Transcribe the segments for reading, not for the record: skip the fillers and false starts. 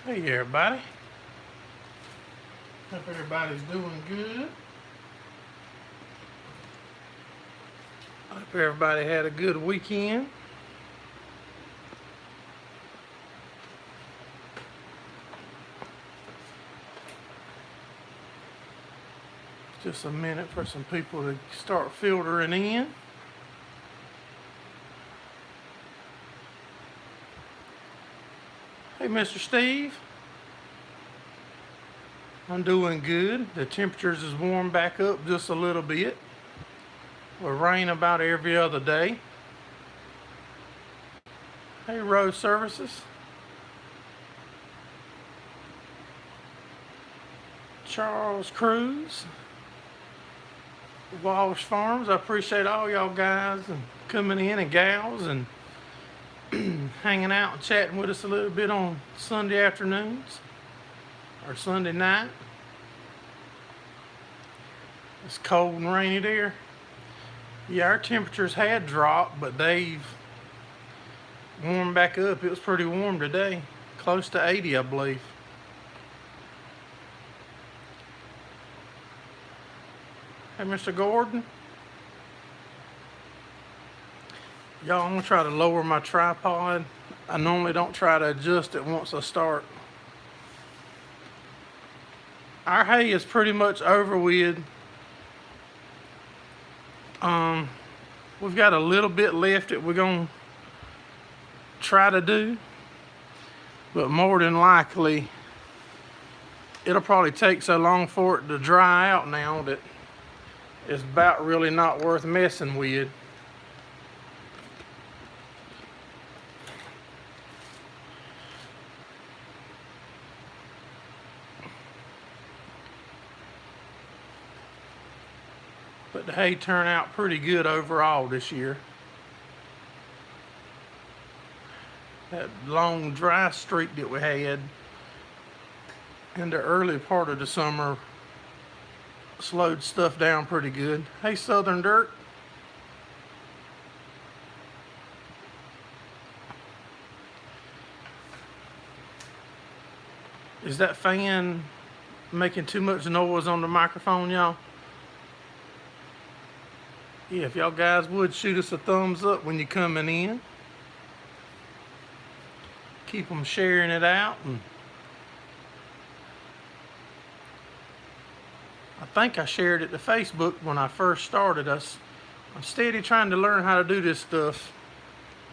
Hey everybody. Hope everybody's doing good. Hope everybody had a good weekend. Just a minute for some people to start filtering in. Hey Mr. Steve. I'm doing good. The temperatures is warmed back up just a little bit. We'll rain about every other day. Hey Road Services. Charles Cruz. Gerraldfarms. I appreciate all y'all guys and coming in and gals and hanging out and chatting with us a little bit on Sunday afternoons or Sunday night. It's cold and rainy there. Yeah, our temperatures had dropped, but they've warmed back up. It was pretty warm today, close to 80, I believe. Hey, Mr. Gordon. Y'all, I'm gonna try to lower my tripod. I normally don't try to adjust it once I start. Our hay is pretty much over with. We've got a little bit left that we're gonna try to do, but more than likely it'll probably take so long for it to dry out now that it's about really not worth messing with. But the hay turned out pretty good overall this year. That long dry streak that we had in the early part of the summer slowed stuff down pretty good. Hey Southern Dirt. Is that fan making too much noise on the microphone, y'all? Yeah, if y'all guys would shoot us a thumbs up when you're coming in. Keep them sharing it out. And I think I shared it to Facebook when I first started. I'm steady trying to learn how to do this stuff.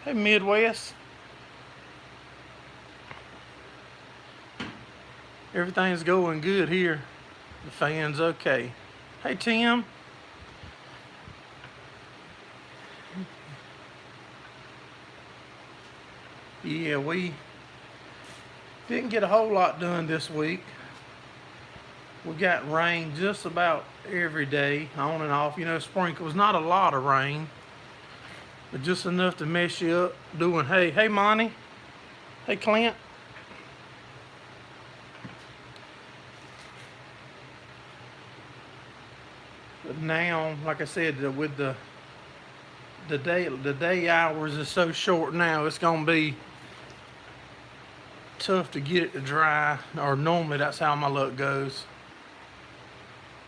Hey Midwest. Everything's going good here. The fan's okay. Hey Tim. Yeah, we didn't get a whole lot done this week. We got rain just about every day, on and off. You know, sprinkles, not a lot of rain, but just enough to mess you up doing hay. Hey, Monty. Hey, Clint. But now, like I said, with the day hours is so short now, it's gonna be tough to get it to dry, or normally that's how my luck goes.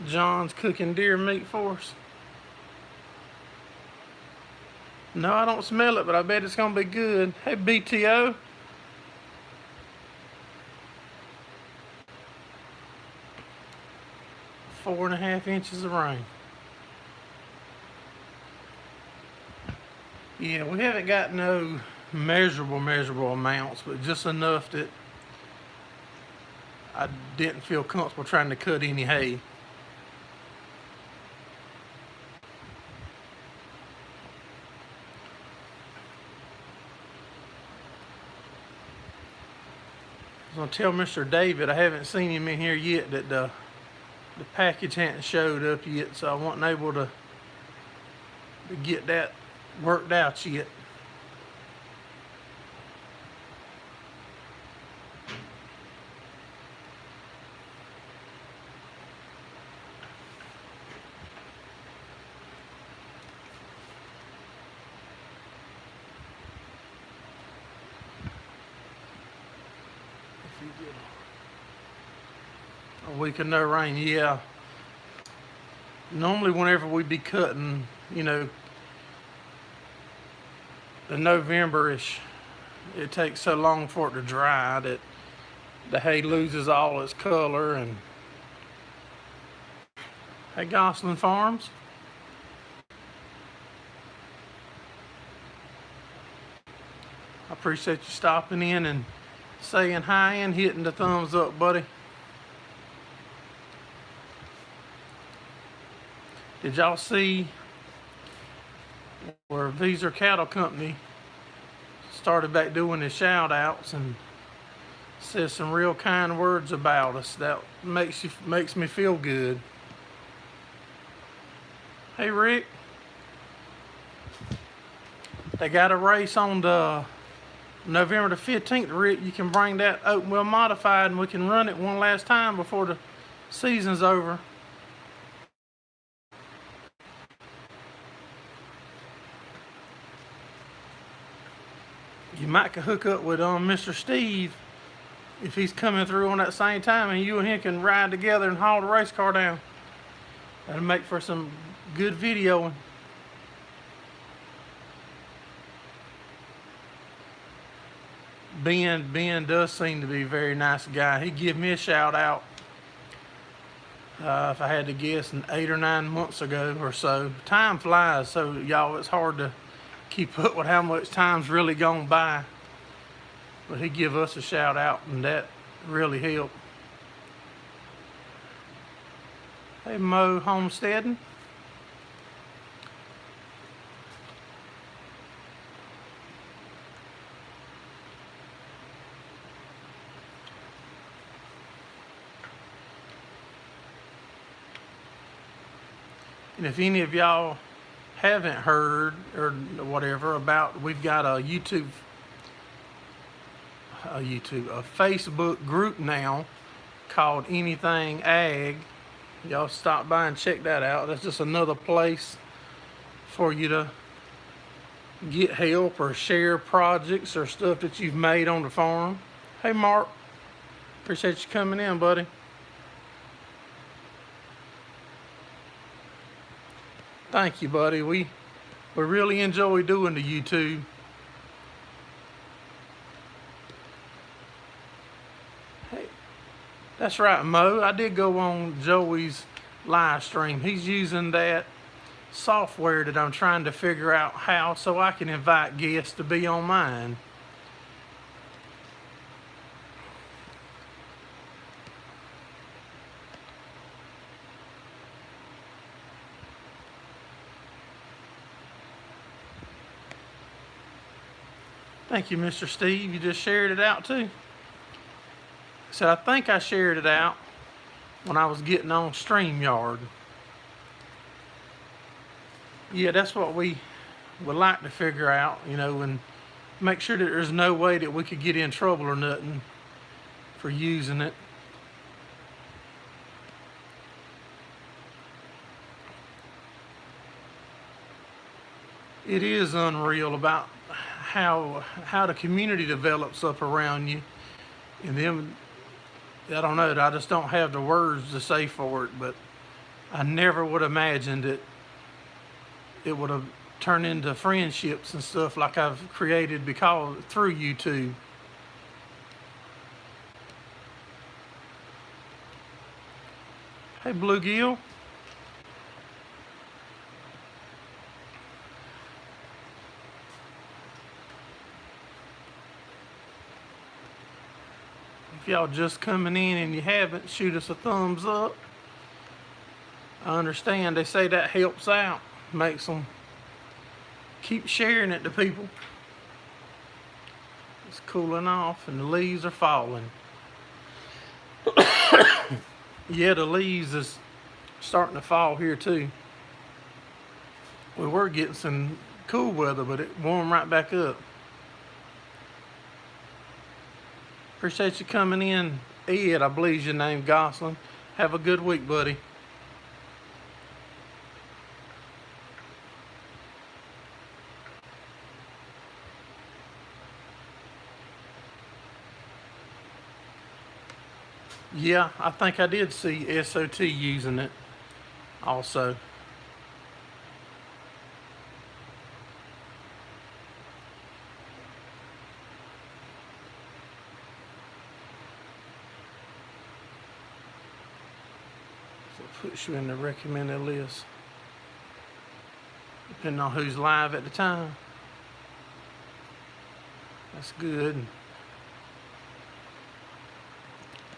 John's cooking deer meat for us. No, I don't smell it, but I bet it's gonna be good. Hey BTO. Four and a half inches of rain. Yeah, we haven't got no measurable amounts, but just enough that I didn't feel comfortable trying to cut any hay. I was gonna tell Mr. David, I haven't seen him in here yet, that the package hadn't showed up yet, so I wasn't able to get that worked out yet. A week of no rain, yeah. Normally, whenever we be cutting, you know, the November-ish, it takes so long for it to dry that the hay loses all its color. And hey, Gerraldfarms, I appreciate you stopping in and saying hi and hitting the thumbs up, buddy. Did y'all see where Visa Cattle Company started back doing his shout outs and says some real kind words about us? That makes me feel good. Hey Rick, they got a race on the November the 15th. Rick, you can bring that open wheel modified and we can run it one last time before the season's over. You might could hook up with Mr. Steve if he's coming through on that same time, and you and him can ride together and haul the race car down. That'll make for some good videoing. Ben does seem to be a very nice guy. He gave me a shout out, if I had to guess, 8 or 9 months ago or so. Time flies, so y'all, it's hard to keep up with how much time's really gone by. But he give us a shout out, and that really helped. Hey Mo Homesteading. And if any of y'all haven't heard or whatever about, we've got a Facebook group now called Anything Ag. Y'all stop by and check that out. That's just another place for you to get help or share projects or stuff that you've made on the farm. Hey Mark, appreciate you coming in, buddy. Thank you, buddy. We really enjoy doing the YouTube. Hey, that's right, Mo. I did go on Joey's live stream. He's using that software that I'm trying to figure out how, so I can invite guests to be on mine. Thank you, Mr. Steve. You just shared it out too. So I think I shared it out when I was getting on StreamYard. Yeah, that's what we would like to figure out, you know, and make sure that there's no way that we could get in trouble or nothing for using it. It is unreal about how the community develops up around you, and then I don't know, I just don't have the words to say for it, but I never would have imagined it would have turned into friendships and stuff like I've created through YouTube. Hey Bluegill. If y'all just coming in and you haven't, shoot us a thumbs up. I understand they say that helps out, makes them keep sharing it to people. It's cooling off and the leaves are falling. Yeah, the leaves is starting to fall here too. We were getting some cool weather, but it warmed right back up. Appreciate you coming in, Ed, I believe your name, Gosling. Have a good week, buddy. Yeah, I think I did see SOT using it also. So it puts you in the recommended list, depending on who's live at the time. That's good.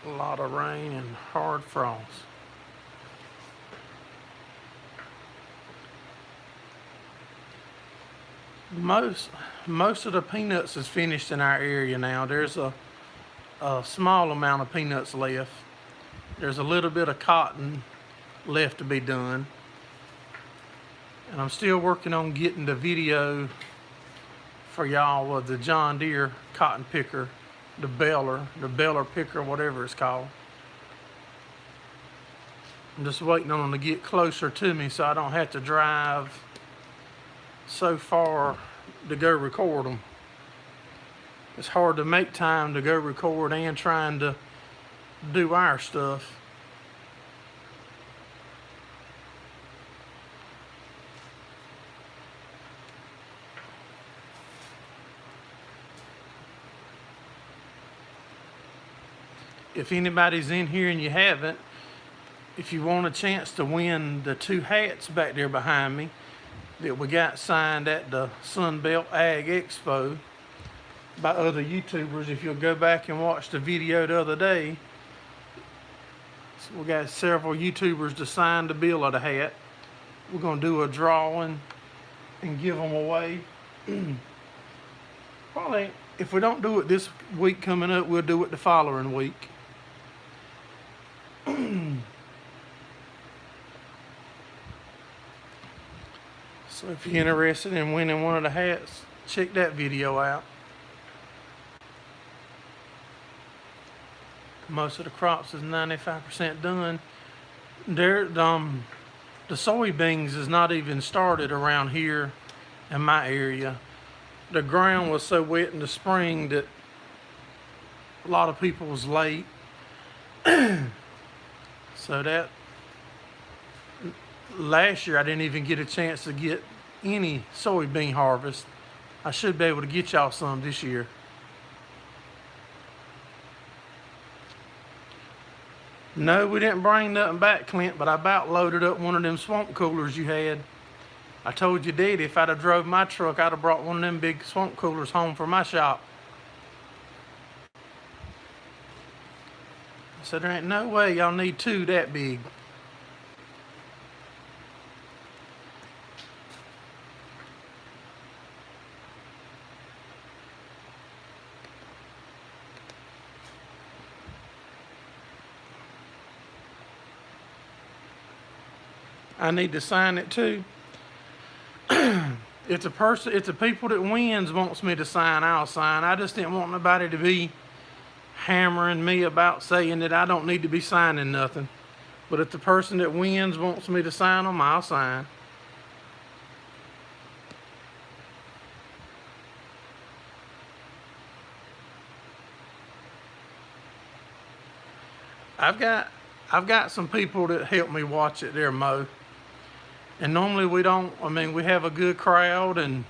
A lot of rain and hard frost. Most of the peanuts is finished in our area now. There's a small amount of peanuts left. There's a little bit of cotton left to be done. And I'm still working on getting the video for y'all of the John Deere cotton picker, the baler picker, whatever it's called. I'm just waiting on them to get closer to me so I don't have to drive so far to go record them. It's hard to make time to go record and trying to do our stuff. If anybody's in here and you haven't, if you want a chance to win the 2 hats back there behind me that we got signed at the Sunbelt Ag Expo by other YouTubers, if you'll go back and watch the video the other day, so we got several YouTubers to sign the bill of the hat. We're going to do a drawing and give them away. Probably, if we don't do it this week coming up, we'll do it the following week. So if you're interested in winning one of the hats, check that video out. Most of the crops is 95% done. The soybeans is not even started around here in my area. The ground was so wet in the spring that a lot of people was late. So that last year I didn't even get a chance to get any soybean harvest. I should be able to get y'all some this year. No, we didn't bring nothing back, Clint, but I about loaded up one of them swamp coolers you had. I told you, Daddy, if I'd have drove my truck, I'd have brought one of them big swamp coolers home for my shop. I said, there ain't no way y'all need 2 that big. I need to sign it too. If the people that wins wants me to sign, I'll sign. I just didn't want nobody to be hammering me about saying that I don't need to be signing nothing. But if the person that wins wants me to sign them, I'll sign. I've got some people that help me watch it there mow. And normally we have a good crowd and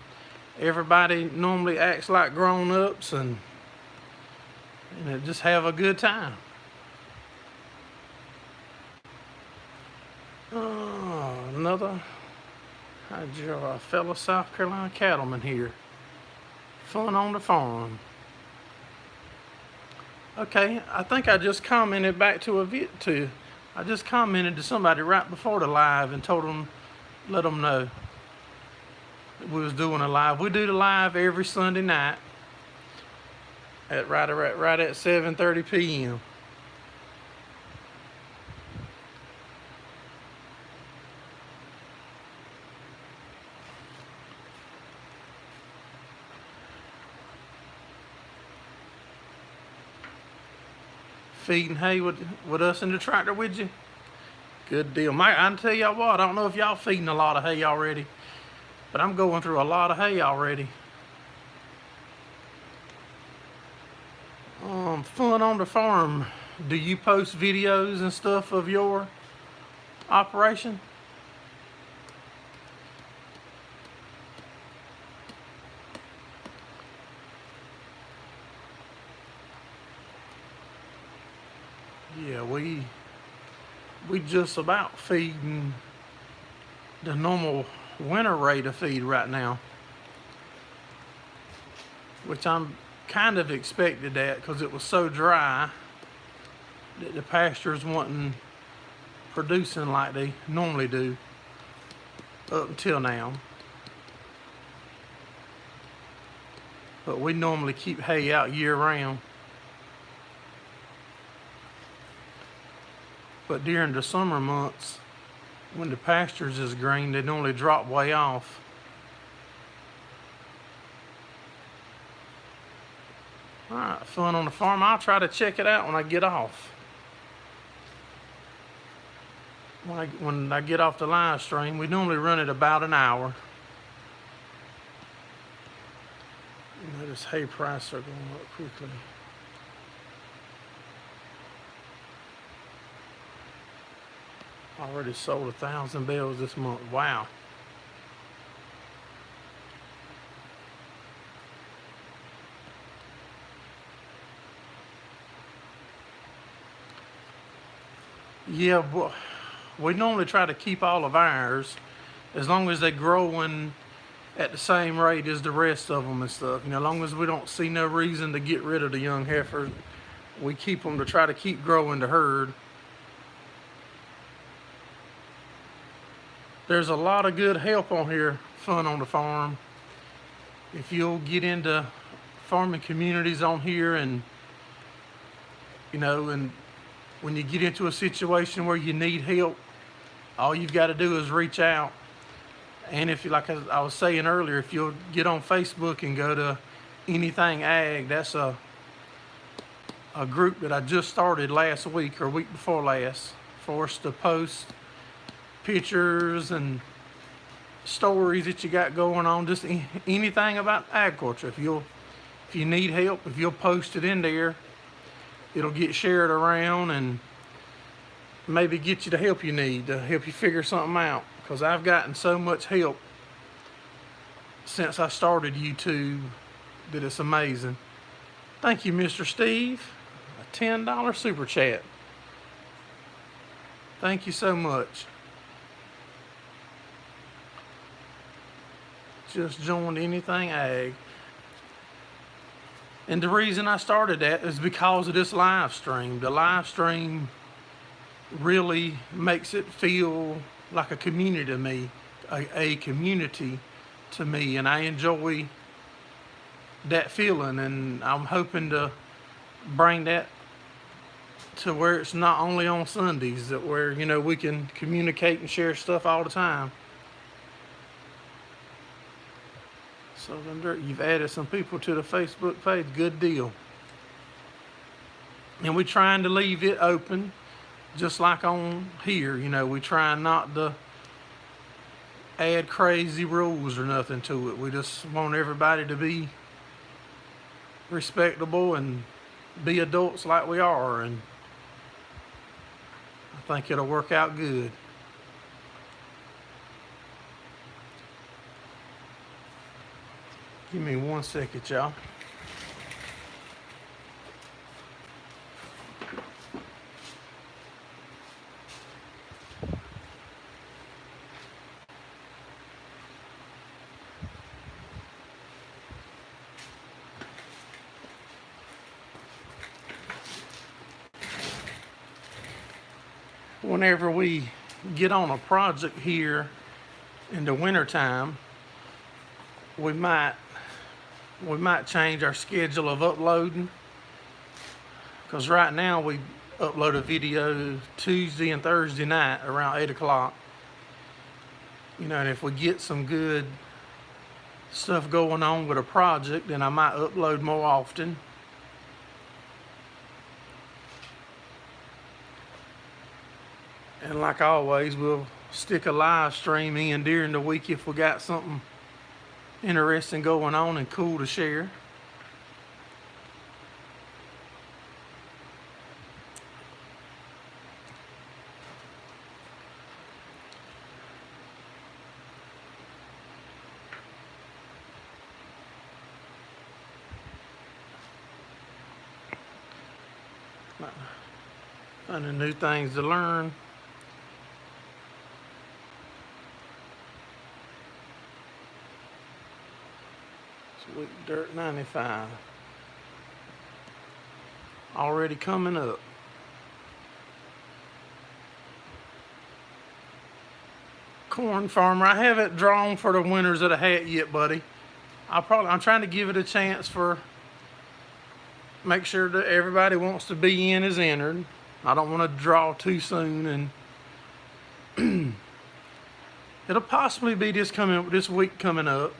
everybody normally acts like grown-ups and just have a good time. Oh, another fellow South Carolina cattleman here. Fun on the farm. Okay, I think I just commented back I just commented to somebody right before the live and let them know that we was doing a live. We do the live every Sunday night at right at 7:30 p.m. Feeding hay with us in the tractor with you. Good deal. I tell y'all what, I don't know if y'all feeding a lot of hay already, but I'm going through a lot of hay already. Fun on the farm do you post videos and stuff of your operation? Yeah, we just about feeding the normal winter rate of feed right now, which I'm kind of expected that because it was so dry that the pastures wasn't producing like they normally do up until now. But we normally keep hay out year round. But during the summer months, when the pastures is green, they normally drop way off. All right, fun on the farm. I'll try to check it out when I get off. When I get off the live stream, we normally run it about an hour. You know, this hay prices are going up quickly. Already sold 1,000 bales this month. Wow. Yeah, but we normally try to keep all of ours as long as they're growing at the same rate as the rest of them and stuff. You know, as long as we don't see no reason to get rid of the young heifers, we keep them to try to keep growing the herd. There's a lot of good help on here, Fun on the Farm. If you'll get into farming communities on here and, you know, and when you get into a situation where you need help, all you've got to do is reach out. And if you, like I was saying earlier, if you'll get on Facebook and go to Anything Ag, that's a group that I just started last week or week before last for us to post pictures and stories that you got going on, just anything about agriculture. If you need help, if you'll post it in there, it'll get shared around and maybe get you the help you need to help you figure something out. Because I've gotten so much help since I started YouTube that it's amazing. Thank you, Mr. Steve. A $10 super chat. Thank you so much. Just joined Anything Ag. And the reason I started that is because of this live stream. The live stream really makes it feel like a community to me, a community to me, and I enjoy that feeling, and I'm hoping to bring that to where it's not only on Sundays, that where, you know, we can communicate and share stuff all the time. Southern Dirt, you've added some people to the Facebook page. Good deal. And we're trying to leave it open, just like on here. You know, we try not to add crazy rules or nothing to it. We just want everybody to be respectable and be adults like we are. And I think it'll work out good. Give me 1 second, y'all. Whenever we get on a project here in the wintertime, we might change our schedule of uploading, because right now we upload a video Tuesday and Thursday night around 8 o'clock. You know, and if we get some good stuff going on with a project, then I might upload more often. And like always, we'll stick a live stream in during the week if we got something interesting going on and cool to share. Finding new things to learn. Sweet Dirt 95. Already coming up. Corn farmer. I haven't drawn for the winners of the hat yet, buddy. I'm trying to give it a chance for, make sure that everybody wants to be in is entered. I don't want to draw too soon, and it'll possibly be this week coming up.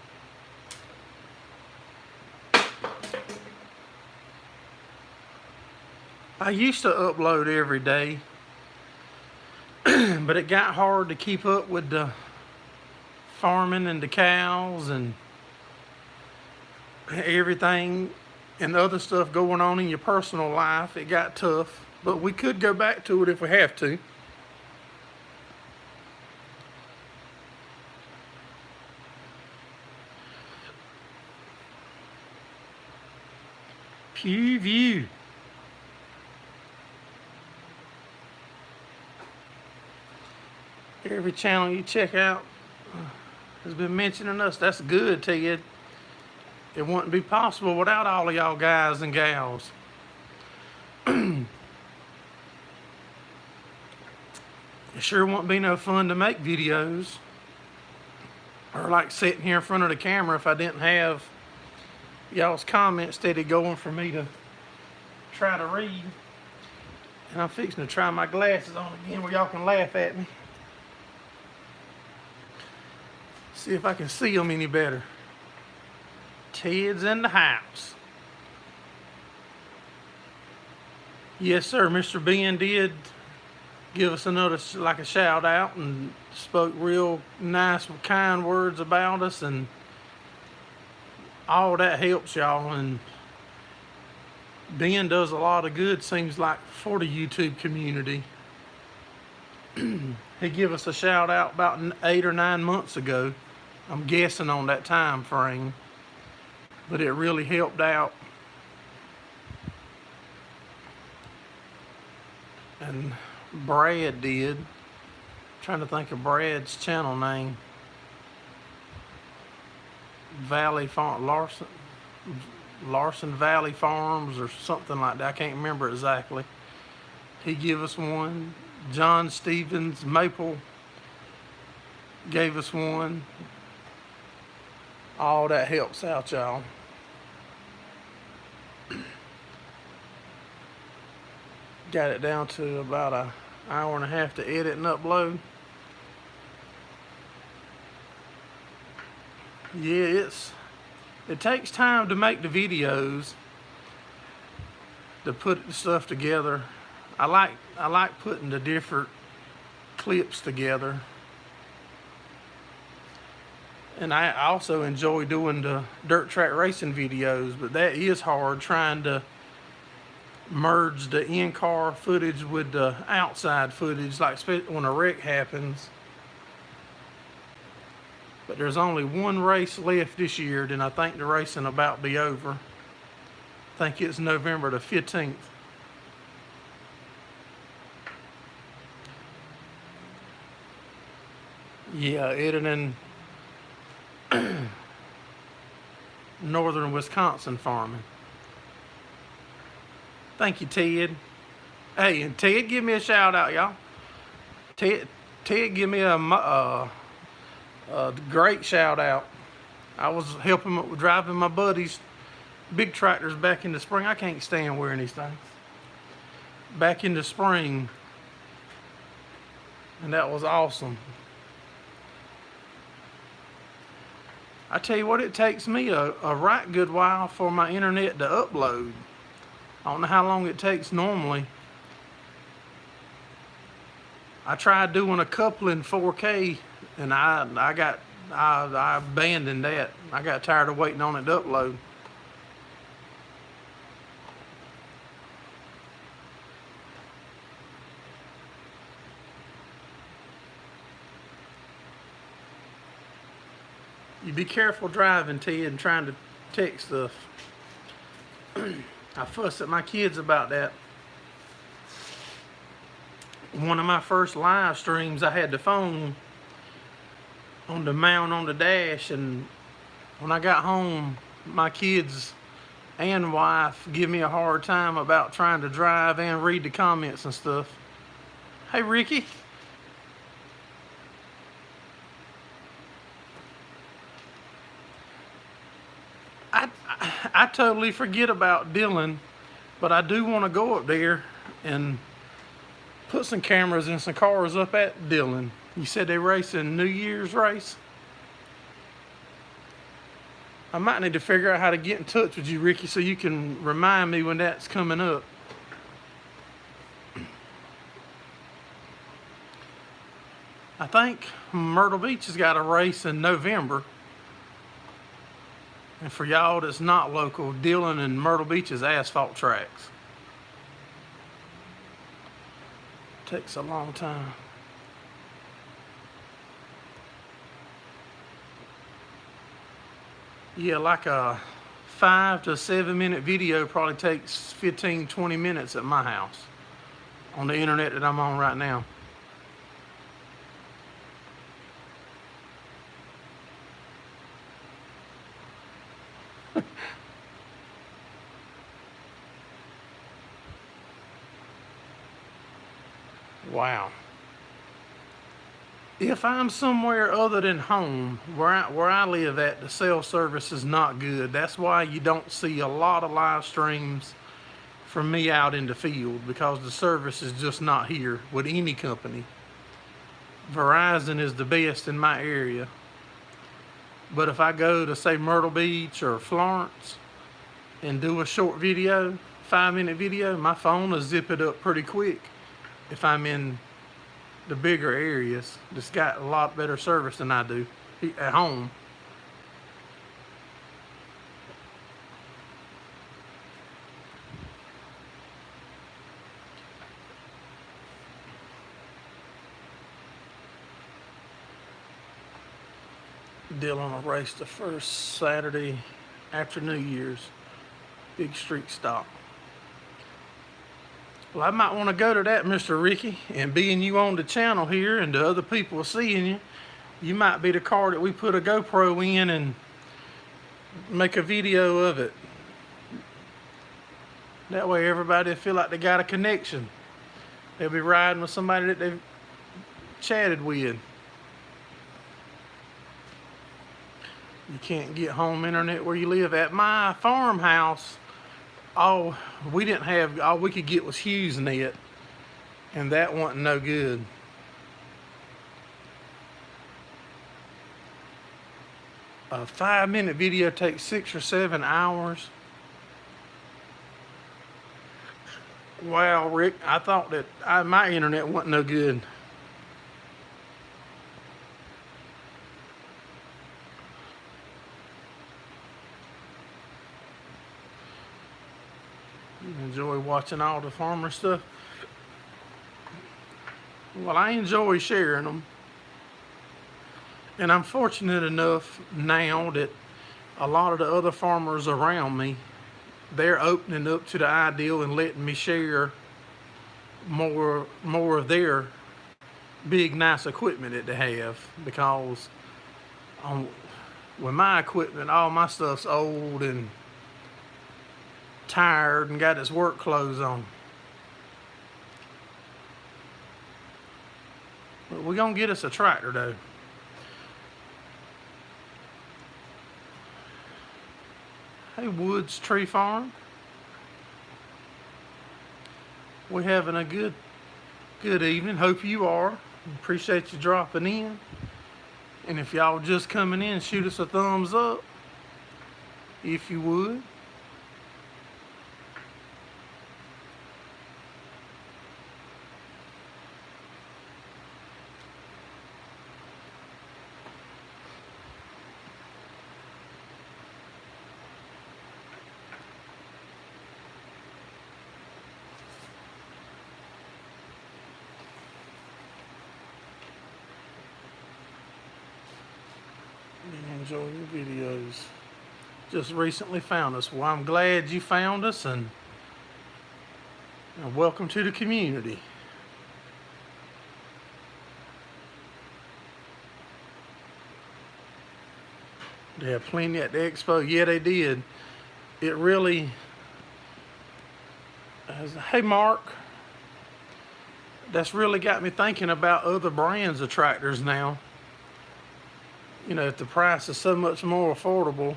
I used to upload every day, but it got hard to keep up with the farming and the cows and everything and the other stuff going on in your personal life. It got tough, but we could go back to it if we have to. Pew view. Every channel you check out has been mentioning us. That's good, Ted. It wouldn't be possible without all of y'all guys and gals. It sure won't be no fun to make videos or like sitting here in front of the camera if I didn't have y'all's comments steady going for me to try to read. And I'm fixing to try my glasses on again where y'all can laugh at me. See if I can see them any better. Ted's in the house. Yes, sir. Mr. Ben did give us another, like a shout out, and spoke real nice, kind words about us, and all that helps y'all. And Ben does a lot of good, seems like, for the YouTube community. He gave us a shout out about 8 or 9 months ago. I'm guessing on that time frame, but it really helped out. And Brad did. I'm trying to think of Brad's channel name. Valley Farm, Larson Valley Farms or something like that. I can't remember exactly. He gave us one. John Stevens Maple gave us one. All that helps out, y'all. Got it down to about an hour and a half to edit and upload. Yeah, it takes time to make the videos, to put the stuff together. I like putting the different clips together. And I also enjoy doing the dirt track racing videos, but that is hard, trying to merge the in-car footage with the outside footage, like when a wreck happens. But there's only one race left this year, then I think the racing about be over. I think it's November the 15th. Yeah, editing northern Wisconsin farming. Thank you, Ted. Hey, and Ted, give me a shout out, y'all. Ted, give me a great shout out. I was helping driving my buddy's big tractors back in the spring. I can't stand wearing these things. Back in the spring, and that was awesome. I tell you what, it takes me a right good while for my internet to upload. I don't know how long it takes normally. I tried doing a couple in 4K, and I abandoned that. I got tired of waiting on it to upload. You be careful driving, Ted, and trying to text stuff. I fuss at my kids about that. one of my first live streams, I had the phone on the mount on the dash, and when I got home, my kids and wife give me a hard time about trying to drive and read the comments and stuff. Hey, Ricky. I totally forget about Dylan, but I do want to go up there and put some cameras and some cars up at Dylan. You said they race in New Year's race? I might need to figure out how to get in touch with you, Ricky, so you can remind me when that's coming up. I think Myrtle Beach has got a race in November. And for y'all that's not local, Dillon and Myrtle Beach is asphalt tracks. Takes a long time. Yeah, like a 5 to 7 minute video probably takes 15-20 minutes at my house on the internet that I'm on right now. Wow. If I'm somewhere other than home, where I live at, the cell service is not good. That's why you don't see a lot of live streams from me out in the field, because the service is just not here with any company. Verizon is the best in my area. But if I go to, say, Myrtle Beach or Florence and do a short video, 5-minute video, my phone will zip it up pretty quick if I'm in the bigger areas that's got a lot better service than I do at home. Dylan will race the first Saturday after New Year's. Big street stop. Well, I might want to go to that, Mr. Ricky, and being you on the channel here and the other people seeing you, you might be the car that we put a GoPro in and make a video of it. That way everybody will feel like they got a connection. They'll be riding with somebody that they've chatted with. You can't get home internet where you live. At my farmhouse, all we could get was HughesNet, and that wasn't no good. A 5-minute video takes 6 or 7 hours. Wow, Rick, I thought that my internet wasn't no good. Enjoy watching all the farmer stuff. Well, I enjoy sharing them. And I'm fortunate enough now that a lot of the other farmers around me, they're opening up to the ideal and letting me share more of their big, nice equipment that they have. Because with my equipment, all my stuff's old and tired and got his work clothes on. But we're gonna get us a tractor though. Hey, Woods Tree Farm. We're having a good evening. Hope you are. Appreciate you dropping in. And if y'all just coming in, shoot us a thumbs up if you would. Enjoy your videos. Just recently found us. Well, I'm glad you found us, and welcome to the community. They had plenty at the expo. Yeah, they did. It really. Hey, Mark. That's really got me thinking about other brands of tractors now. You know, if the price is so much more affordable,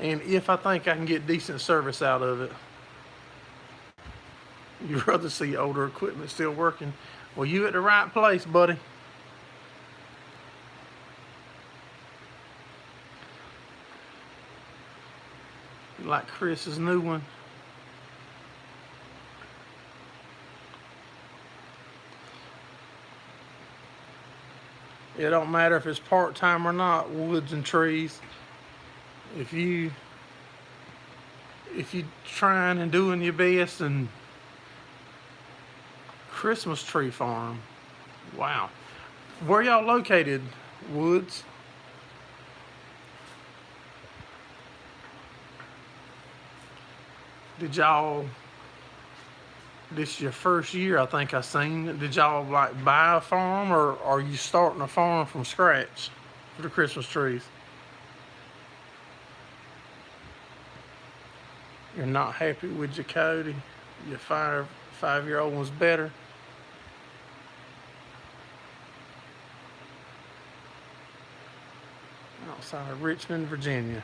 and if I think I can get decent service out of it. You'd rather see older equipment still working. Well, you at the right place, buddy. You like Chris's new one? It don't matter if it's part-time or not, woods and trees. If you trying and doing your best, and Christmas tree farm. Wow. Where y'all located, Woods? Did y'all, this is your first year I think I seen, did y'all like buy a farm, or are you starting a farm from scratch for the Christmas trees? You're not happy with your Cody? Your five-year-old one's better? Outside of Richmond, Virginia.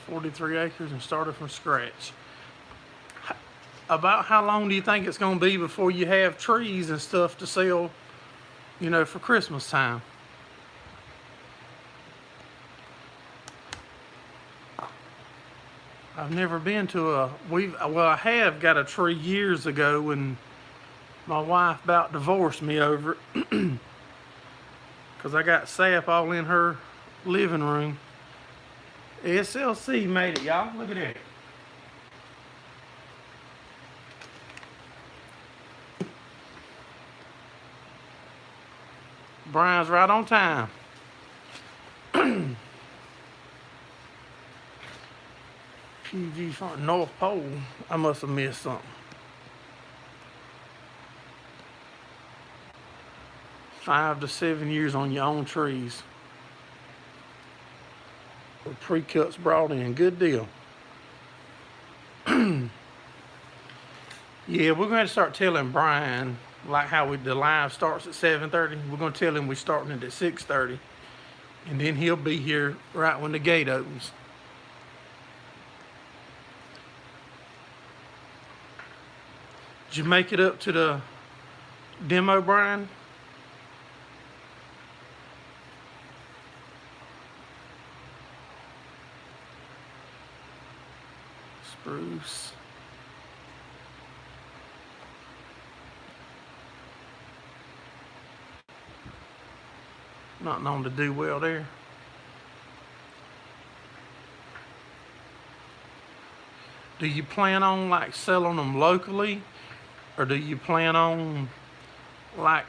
"43 acres and started from scratch." About how long do you think it's going to be before you have trees and stuff to sell, you know, for Christmas time? I've never been to a, well, I have got a tree years ago when my wife about divorced me over it. Because I got sap all in her living room. SLC made it, y'all. Look at that. Brian's right on time. PG Farm, North Pole. I must have missed something. 5 to 7 years on your own trees. With pre-cuts brought in. Good deal. Yeah, we're going to start telling Brian, like how the live starts at 7:30. We're going to tell him we're starting it at 6:30. And then he'll be here right when the gate opens. Did you make it up to the demo, Brian? Spruce. Not known to do well there. Do you plan on like selling them locally, or do you plan on like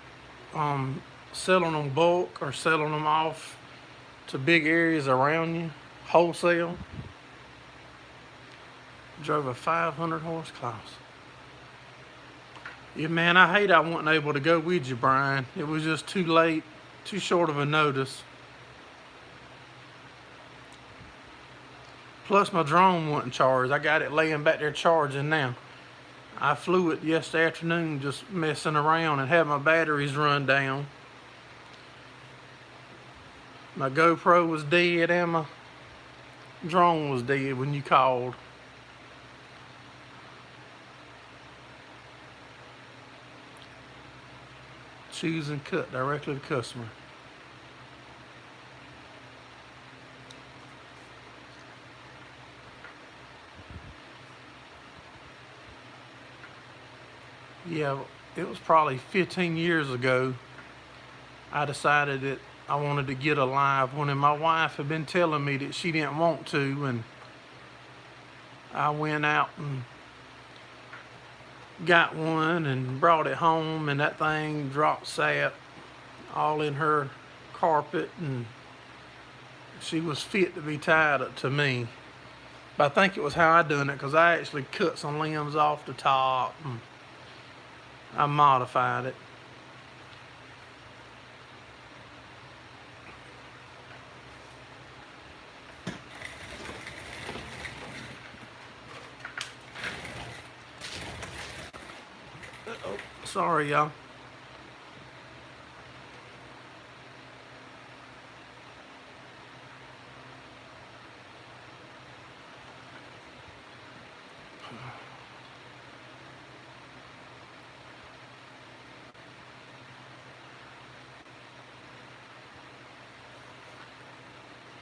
selling them bulk or selling them off to big areas around you, wholesale? Drove a 500 horse class. Yeah, man, I hate I wasn't able to go with you, Brian. It was just too late, too short of a notice. Plus my drone wasn't charged. I got it laying back there charging now. I flew it yesterday afternoon just messing around and had my batteries run down. My GoPro was dead and my drone was dead when you called. Choose and cut directly to customer. Yeah, it was probably 15 years ago I decided that I wanted to get a live one, and my wife had been telling me that she didn't want to, and I went out and got one and brought it home, and that thing dropped sap all in her carpet, and she was fit to be tied up to me. But I think it was how I done it, because I actually cut some limbs off the top and I modified it. Oh, sorry, y'all.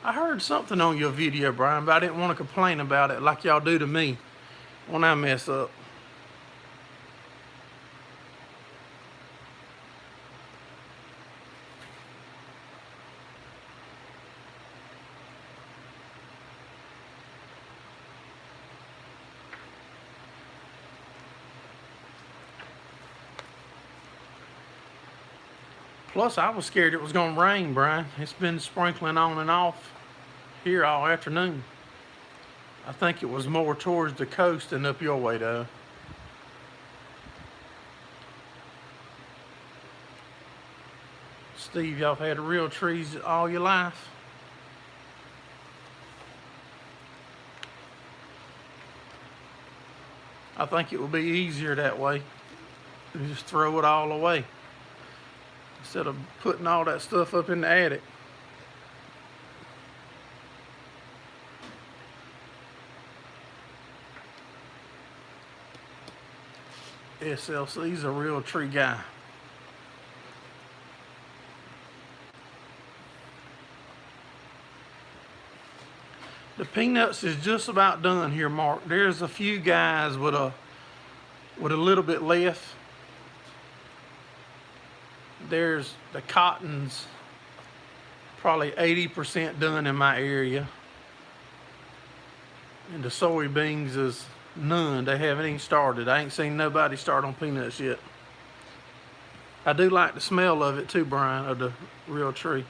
I heard something on your video, Brian, but I didn't want to complain about it like y'all do to me when I mess up. Plus, I was scared it was going to rain, Brian. It's been sprinkling on and off here all afternoon. I think it was more towards the coast than up your way, though. Steve, y'all had real trees all your life? I think it would be easier that way. You just throw it all away instead of putting all that stuff up in the attic. SLC's a real tree guy. The peanuts is just about done here, Mark. There's a few guys with a little bit left. There's the cotton's probably 80% done in my area. And the soybeans is none. They haven't even started. I ain't seen nobody start on peanuts yet. I do like the smell of it too, Brian, of the real tree.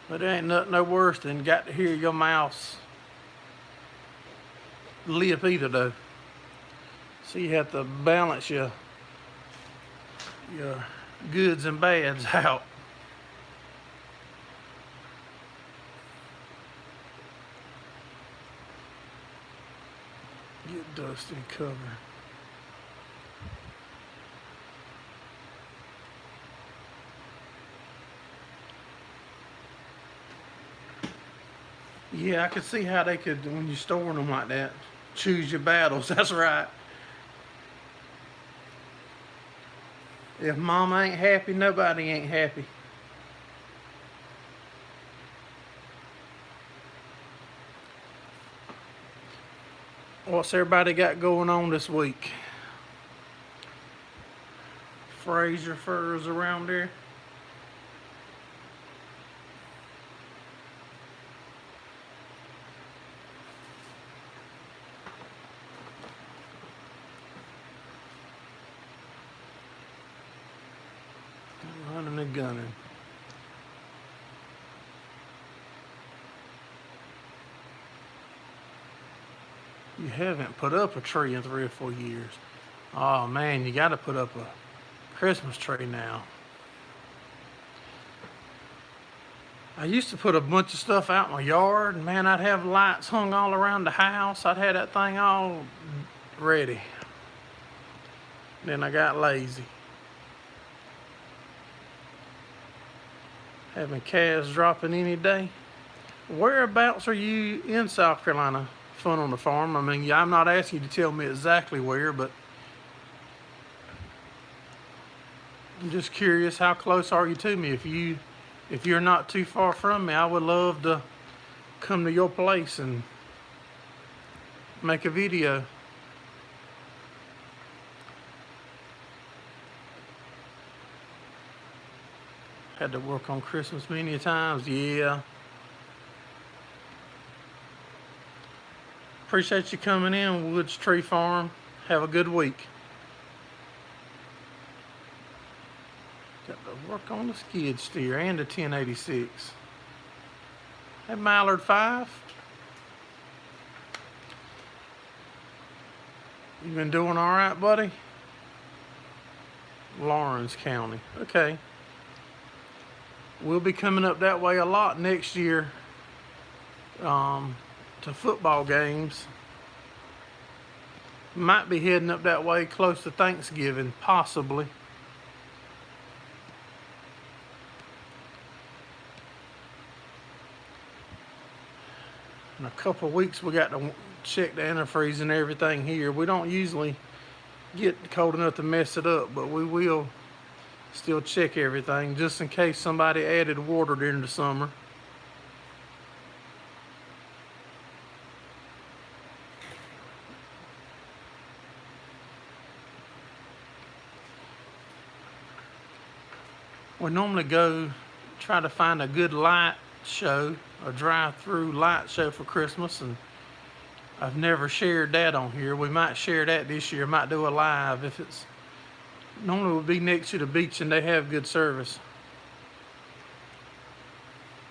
But there ain't nothing no worse than got to hear your mouse lip either though. So you have to balance your goods and bads out. Get dust and cover. Yeah, I could see how they could, when you're storing them like that, choose your battles. That's right. If mama ain't happy, nobody ain't happy. What's everybody got going on this week? Fraser furs around there. Running and gunning. You haven't put up a tree in 3 or 4 years. Oh man, you gotta put up a Christmas tree now. I used to put a bunch of stuff out in my yard, and man, I'd have lights hung all around the house. I'd have that thing all ready. Then I got lazy. Having calves dropping any day. Whereabouts are you in South Carolina? Fun on the farm. I mean, yeah, I'm not asking you to tell me exactly where, but I'm just curious, how close are you to me? If you're not too far from me, I would love to come to your place and make a video. Had to work on Christmas many times, yeah. Appreciate you coming in, Woods Tree Farm. Have a good week. Got to work on the skid steer and the 1086. Hey, Mallard 5. You been doing all right, buddy? Lawrence County. Okay. We'll be coming up that way a lot next year. to football games. Might be heading up that way close to Thanksgiving, possibly. In a couple of weeks, we got to check the antifreeze and everything here. We don't usually get cold enough to mess it up, but we will still check everything just in case somebody added water during the summer. We normally go try to find a good light show, a drive-through light show for Christmas, and I've never shared that on here. We might share that this year. Might do a live if it's normally would be next to the beach and they have good service.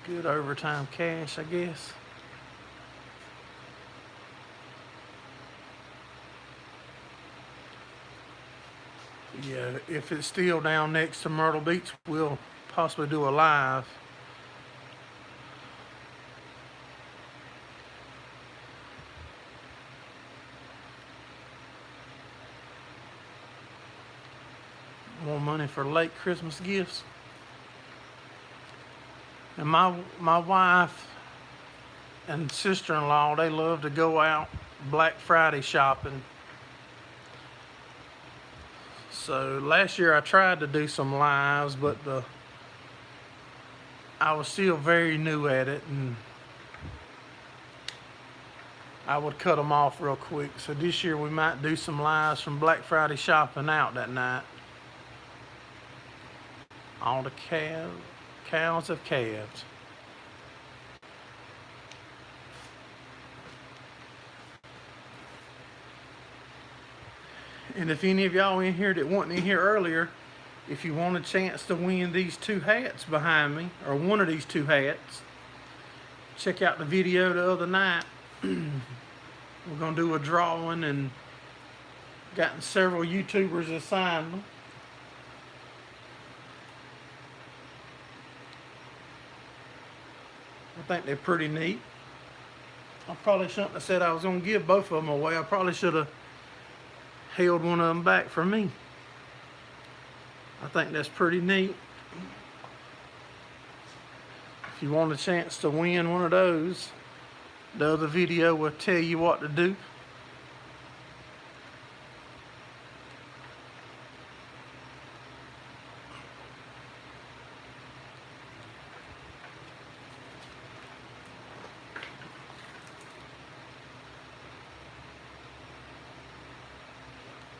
Good overtime cash, I guess. Yeah, if it's still down next to Myrtle Beach, we'll possibly do a live. More money for late Christmas gifts. And my wife and sister-in-law, they love to go out Black Friday shopping. So last year I tried to do some lives, but I was still very new at it, and I would cut them off real quick. So this year we might do some lives from Black Friday shopping out that night. All the cows have calves. And if any of y'all in here that wasn't in here earlier, if you want a chance to win these two hats behind me, or one of these two hats, check out the video the other night. We're going to do a drawing, and gotten several YouTubers to sign them. I think they're pretty neat. I probably shouldn't have said I was going to give both of them away. I probably should have held one of them back for me. I think that's pretty neat. If you want a chance to win one of those, the other video will tell you what to do.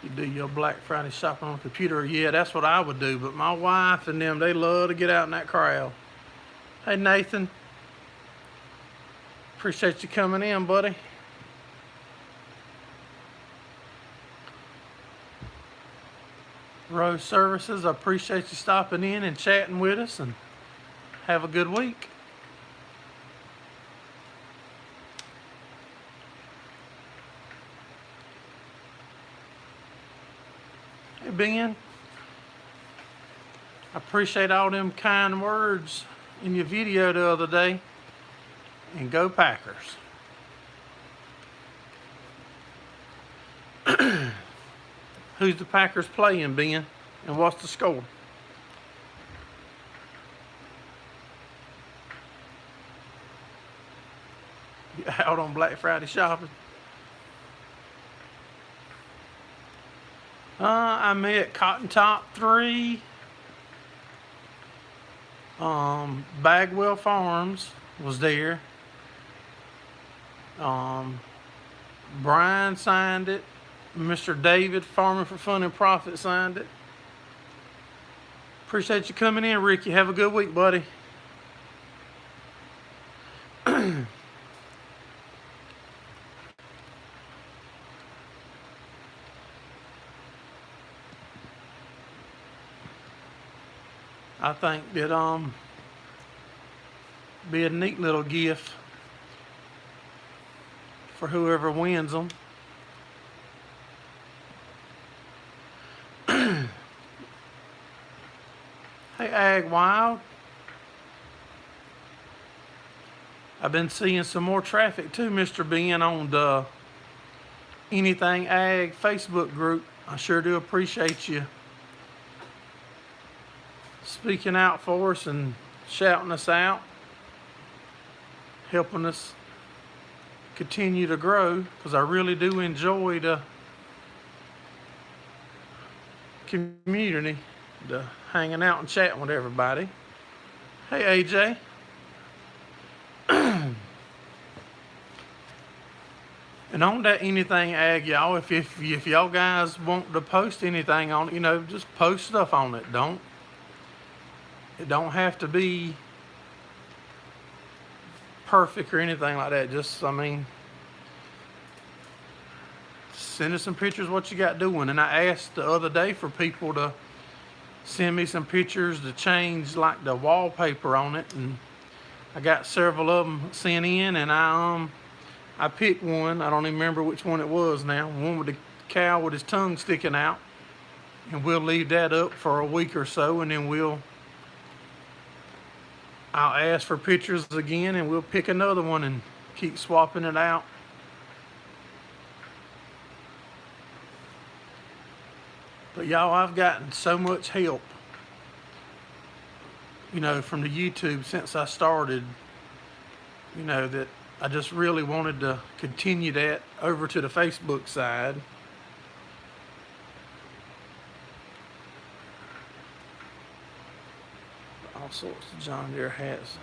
You do your Black Friday shopping on the computer. Yeah, that's what I would do. But my wife and them, they love to get out in that crowd. Hey, Nathan. Appreciate you coming in, buddy. Rose Services, I appreciate you stopping in and chatting with us, and have a good week. Hey, Ben. I appreciate all them kind words in your video the other day. And go Packers. Who's the Packers playing, Ben? And what's the score? You out on Black Friday shopping? I'm at Cotton Top 3. Bagwell Farms was there. Brian signed it. Mr. David, Farming for Fun and Profit, signed it. Appreciate you coming in, Ricky. Have a good week, buddy. I think that be a neat little gift for whoever wins them. Hey, Ag Wild. I've been seeing some more traffic too, Mr. Ben, on the Anything Ag Facebook group. I sure do appreciate you speaking out for us and shouting us out, helping us continue to grow, because I really do enjoy the community, the hanging out and chatting with everybody. Hey, AJ. And on that Anything Ag, y'all, if y'all guys want to post anything on it, just post stuff on it. It don't have to be perfect or anything like that. Just, send us some pictures of what you got doing. And I asked the other day for people to send me some pictures to change like the wallpaper on it, and I got several of them sent in, and I picked one. I don't even remember which one it was now. One with the cow with his tongue sticking out, and we'll leave that up for a week or so, and then I'll ask for pictures again, and we'll pick another one and keep swapping it out. But y'all, I've gotten so much help, from the YouTube since I started, that I just really wanted to continue that over to the Facebook side. All sorts of John Deere hats,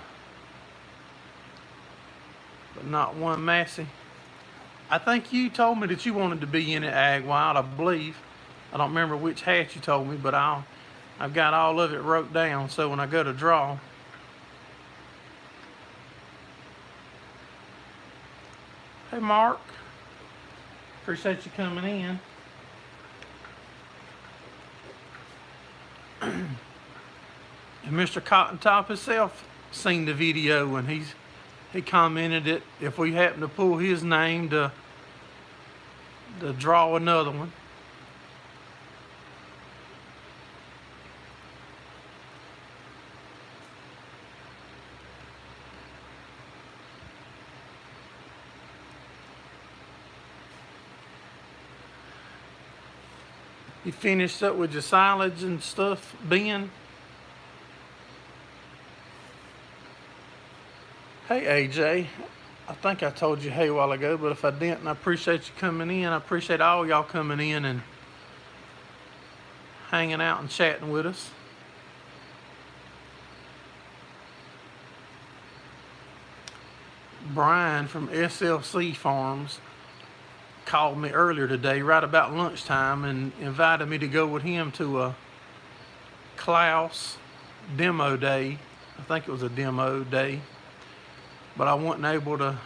but not one Massey. I think you told me that you wanted to be in it, Ag Wild, I believe. I don't remember which hat you told me, but I've got all of it wrote down, so when I go to draw. Hey, Mark. Appreciate you coming in. And Mr. Cotton Top himself seen the video, and he commented that if we happen to pull his name to draw another one. You finished up with your silage and stuff, Ben? Hey, AJ. I think I told you hey a while ago, but if I didn't, I appreciate you coming in. I appreciate all y'all coming in and hanging out and chatting with us. Brian from SLC Farms called me earlier today, right about lunchtime, and invited me to go with him to a Klaus demo day. I think it was a demo day, but I wasn't able to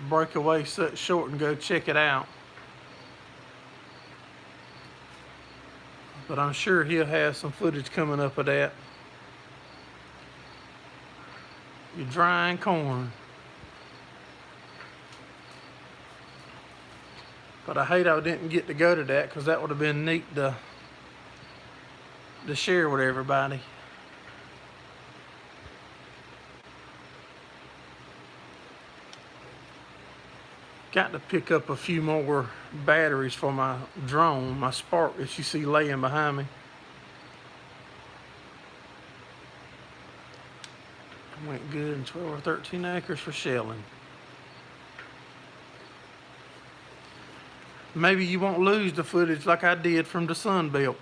break away such short and go check it out. But I'm sure he'll have some footage coming up of that. You're drying corn. But I hate I didn't get to go to that, because that would have been neat to share with everybody. Got to pick up a few more batteries for my drone, my Spark that you see laying behind me. Went good in 12 or 13 acres for shelling. Maybe you won't lose the footage like I did from the Sun Belt.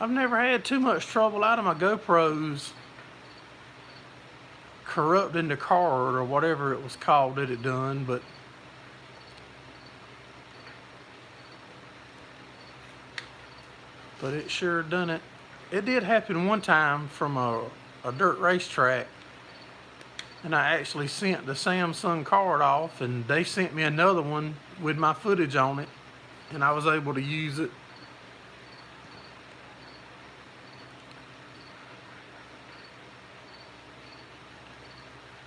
I've never had too much trouble out of my GoPros corrupting the card or whatever it was called that it done, but it sure done it. It did happen one time from a dirt racetrack, and I actually sent the Samsung card off, and they sent me another one with my footage on it, and I was able to use it.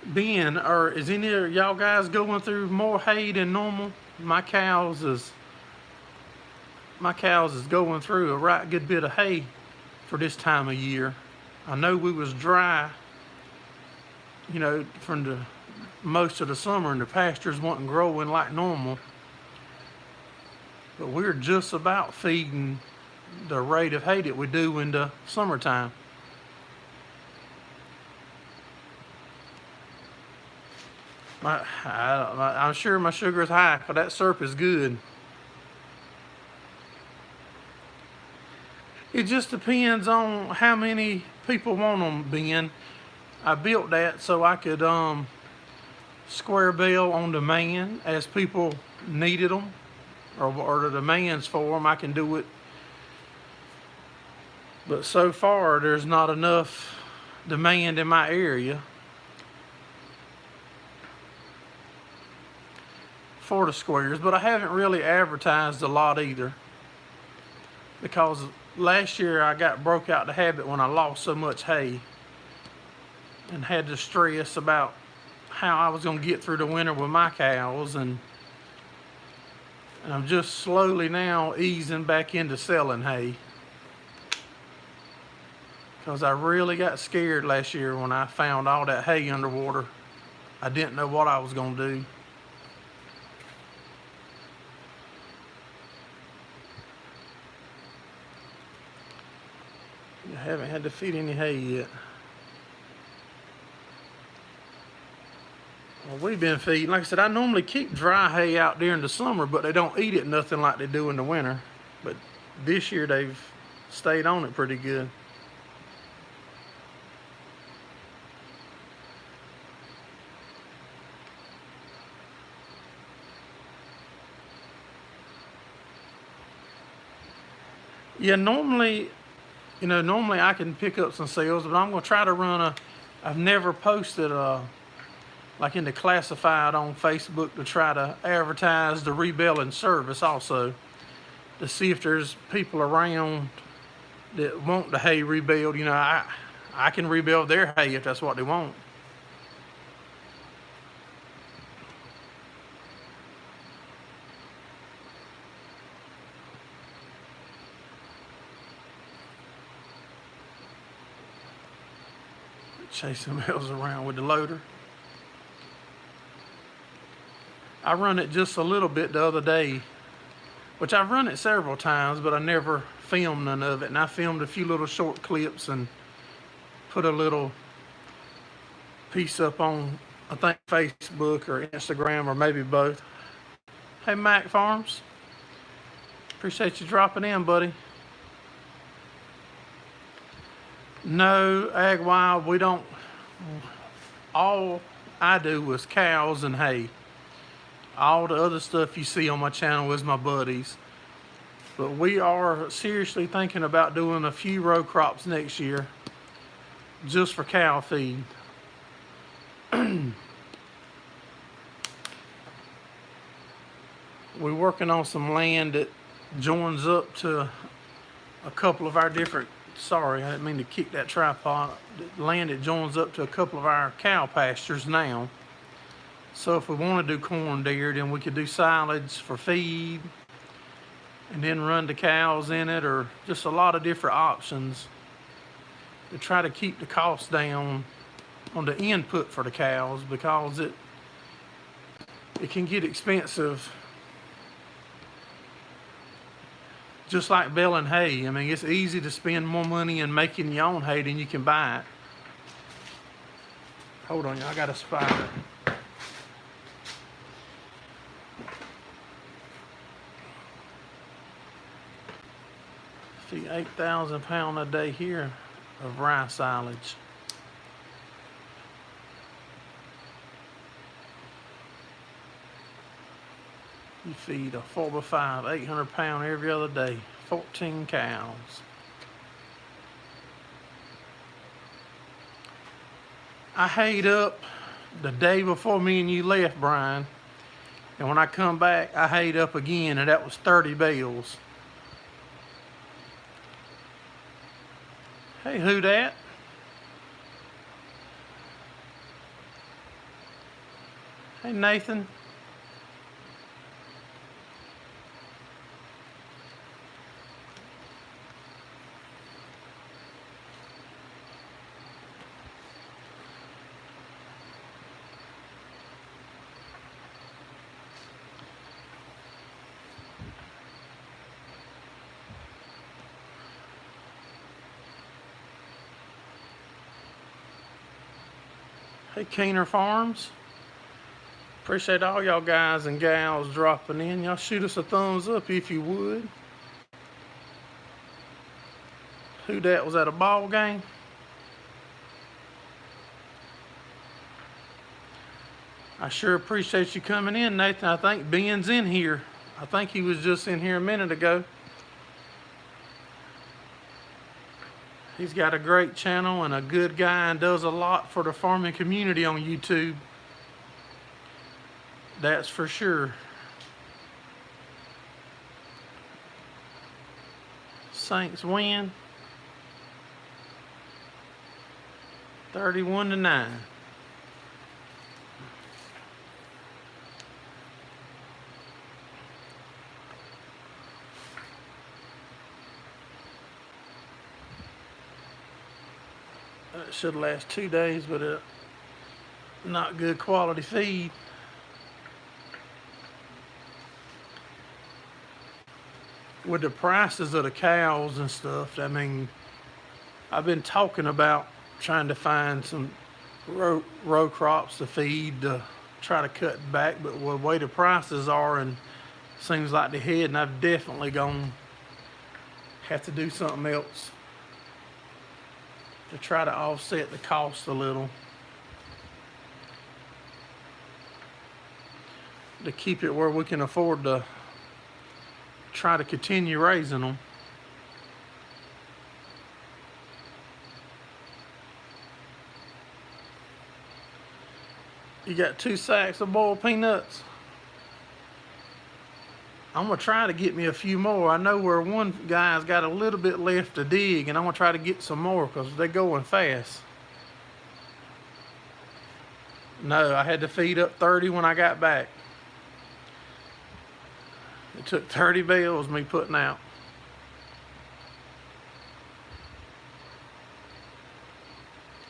Ben, or is any of y'all guys going through more hay than normal? My cows is going through a right good bit of hay for this time of year. I know we was dry you know, from the most of the summer, and the pastures wasn't growing like normal. But we're just about feeding the rate of hay that we do in the summertime. I'm sure my sugar is high, but that syrup is good. It just depends on how many people want them, Ben. I built that so I could square bill on demand as people needed them, or the demands for them. I can do it, but so far there's not enough demand in my area for the squares. But I haven't really advertised a lot either, because last year I got broke out the habit when I lost so much hay and had to stress about how I was going to get through the winter with my cows, and I'm just slowly now easing back into selling hay, because I really got scared last year when I found all that hay underwater. I didn't know what I was going to do. I haven't had to feed any hay yet. Well, we've been feeding, like I said, I normally keep dry hay out during the summer, but they don't eat it nothing like they do in the winter. But this year they've stayed on it pretty good. Yeah, normally I can pick up some sales, but I'm going to try to run I've never posted like in the classified on Facebook to try to advertise the rebaling service also, to see if there's people around that want the hay rebaled. You know, I can rebuild their hay if that's what they want. Chase some else around with the loader. I run it just a little bit the other day, which I've run it several times, but I never filmed none of it. And I filmed a few little short clips and put a little piece up on, I think, Facebook or Instagram, or maybe both. Hey, Mac Farms. Appreciate you dropping in, buddy. No, Ag Wild, we don't. All I do was cows and hay. All the other stuff you see on my channel is my buddies. But we are seriously thinking about doing a few row crops next year just for cow feed. We're working on some land that joins up to a couple of our different, sorry, I didn't mean to kick that tripod. The land that joins up to a couple of our cow pastures now. So if we want to do corn there, then we could do silage for feed and then run the cows in it, or just a lot of different options to try to keep the cost down on the input for the cows, because it can get expensive. Just like baling hay. I mean, it's easy to spend more money in making your own hay than you can buy it. Hold on, y'all, I got a spider. See, 8,000 pound a day here of rye silage. You feed a 4x5, 800 pound every other day, 14 cows. I hayed up the day before me and you left, Brian. And when I come back, I hayed up again, and that was 30 bales. Hey, who dat? Hey, Nathan. Hey, Gerraldfarms. Appreciate all y'all guys and gals dropping in. Y'all shoot us a thumbs up if you would. Who that was at a ball game? I sure appreciate you coming in, Nathan. I think Ben's in here. I think he was just in here a minute ago. He's got a great channel and a good guy and does a lot for the farming community on YouTube. That's for sure. Saints win 31-9. It should last 2 days, but not good quality feed. With the prices of the cows and stuff, I mean, I've been talking about trying to find some row crops to feed to try to cut back, but with the way the prices are and seems like they're heading, I've definitely gonna have to do something else to try to offset the cost a little, to keep it where we can afford to try to continue raising them. You got 2 sacks of boiled peanuts? I'm gonna try to get me a few more. I know where one guy's got a little bit left to dig, and I'm gonna try to get some more because they're going fast. No, I had to feed up 30 when I got back. It took 30 bales me putting out.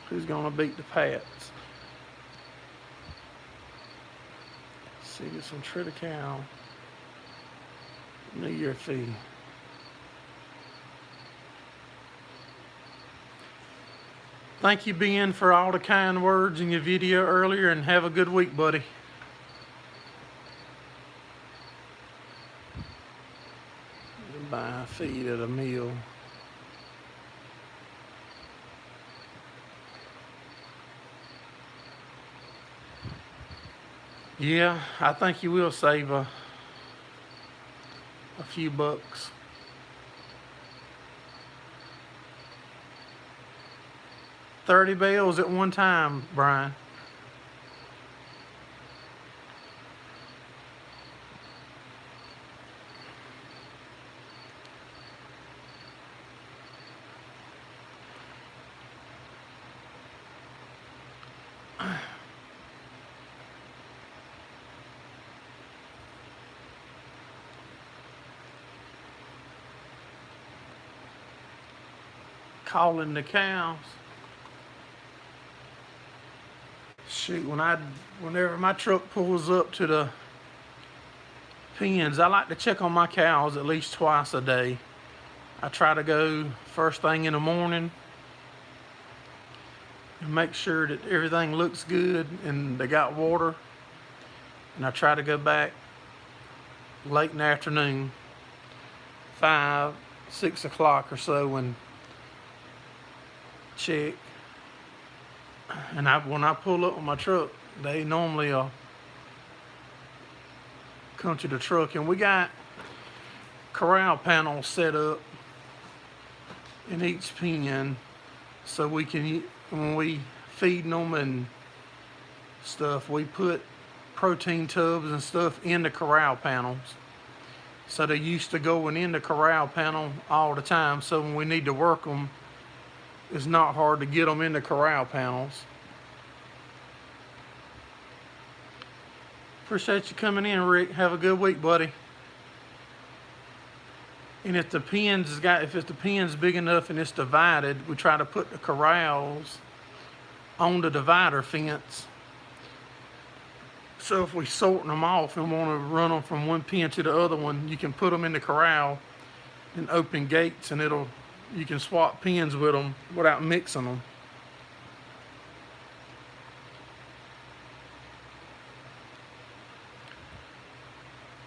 Who's gonna beat the Pats? Let's see, get some Triticale. New Year feed. Thank you, Ben, for all the kind words in your video earlier, and have a good week, buddy. Buy feed at a meal. Yeah, I think you will save a few bucks. $30 bales at one time, Brian. Calling the cows. Shoot, whenever my truck pulls up to the pens, I like to check on my cows at least twice a day. I try to go first thing in the morning and make sure that everything looks good and they got water. And I try to go back late in the afternoon, 5, 6 o'clock or so, and check. And when I pull up with my truck, they normally come to the truck, and we got corral panels set up in each pen, so we can, when we feed them and stuff, we put protein tubs and stuff in the corral panels, so they're used to going in the corral panel all the time, so when we need to work them, it's not hard to get them in the corral panels. Appreciate you coming in, Rick. Have a good week, buddy. And if the pen's big enough and it's divided, we try to put the corrals on the divider fence. So if we sort them off and want to run them from one pen to the other one, you can put them in the corral and open gates, and you can swap pens with them without mixing them.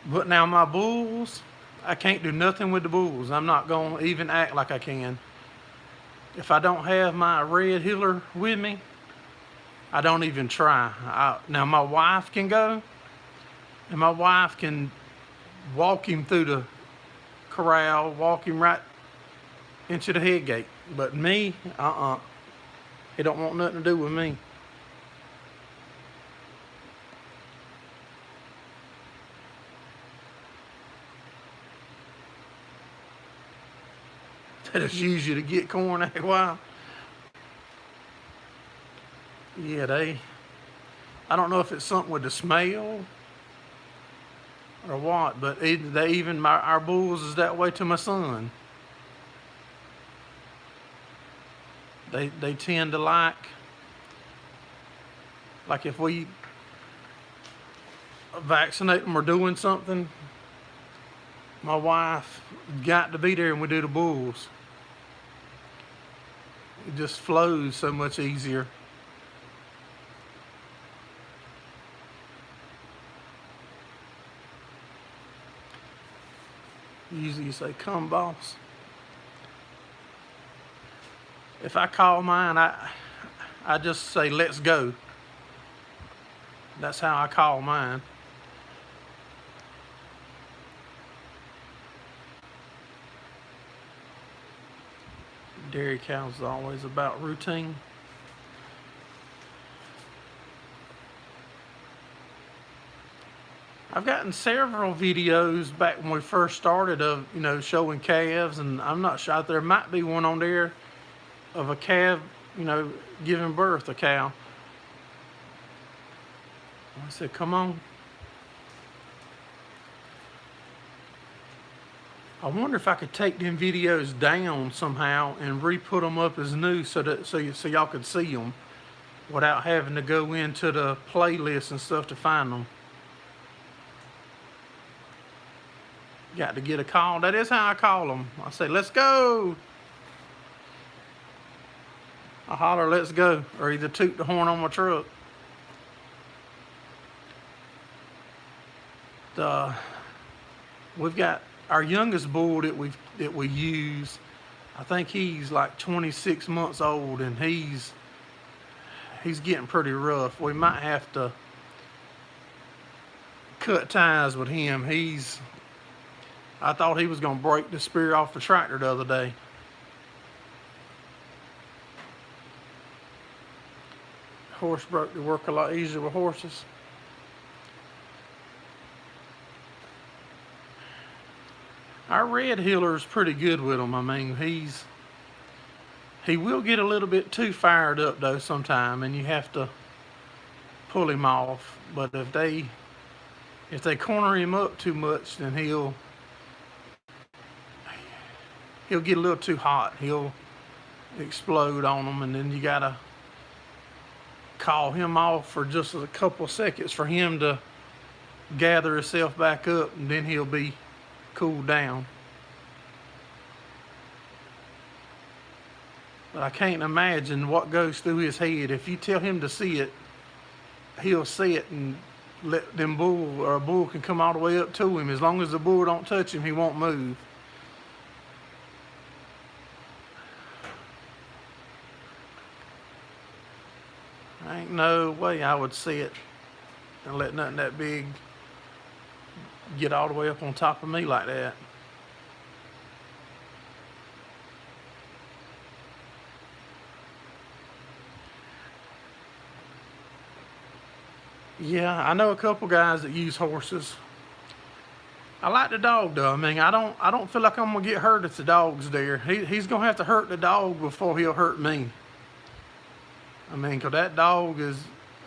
But now my bulls, I can't do nothing with the bulls. I'm not going to even act like I can. If I don't have my red heeler with me, I don't even try. Now my wife can go, and my wife can walk him through the corral, walk him right into the head gate. But me, he don't want nothing to do with me. They just use you to get corn after a while. Yeah, I don't know if it's something with the smell or what, but our bulls is that way to my son. They tend to like if we vaccinate them or doing something, my wife got to be there and we do the bulls. It just flows so much easier. Usually you say, "Come, boss." If I call mine, I just say, "Let's go." That's how I call mine. Dairy cows is always about routine. I've gotten several videos back when we first started of, showing calves, and I'm not sure, there might be one on there of a calf, giving birth, a cow. I said, "Come on." I wonder if I could take them videos down somehow and re-put them up as new so y'all could see them without having to go into the playlist and stuff to find them. Got to get a call. That is how I call them. I say, "Let's go." I holler, "Let's go," or either toot the horn on my truck. We've got our youngest bull that we use. I think he's like 26 months old, and he's getting pretty rough. We might have to cut ties with him. I thought he was going to break the spear off the tractor the other day. Horse broke to work a lot easier with horses. Our red heeler is pretty good with them. I mean, he will get a little bit too fired up though sometime, and you have to pull him off. But if they corner him up too much, then he'll get a little too hot. He'll explode on them, and then you gotta call him off for just a couple of seconds for him to gather himself back up, and then he'll be cooled down. But I can't imagine what goes through his head. If you tell him to see it, he'll see it, and let a bull can come all the way up to him. As long as the bull don't touch him, he won't move. Ain't no way I would see it and let nothing that big get all the way up on top of me like that. Yeah, I know a couple guys that use horses. I like the dog though. I mean, I don't feel like I'm gonna get hurt if the dog's there. He's gonna have to hurt the dog before he'll hurt me. I mean, 'cause that dog is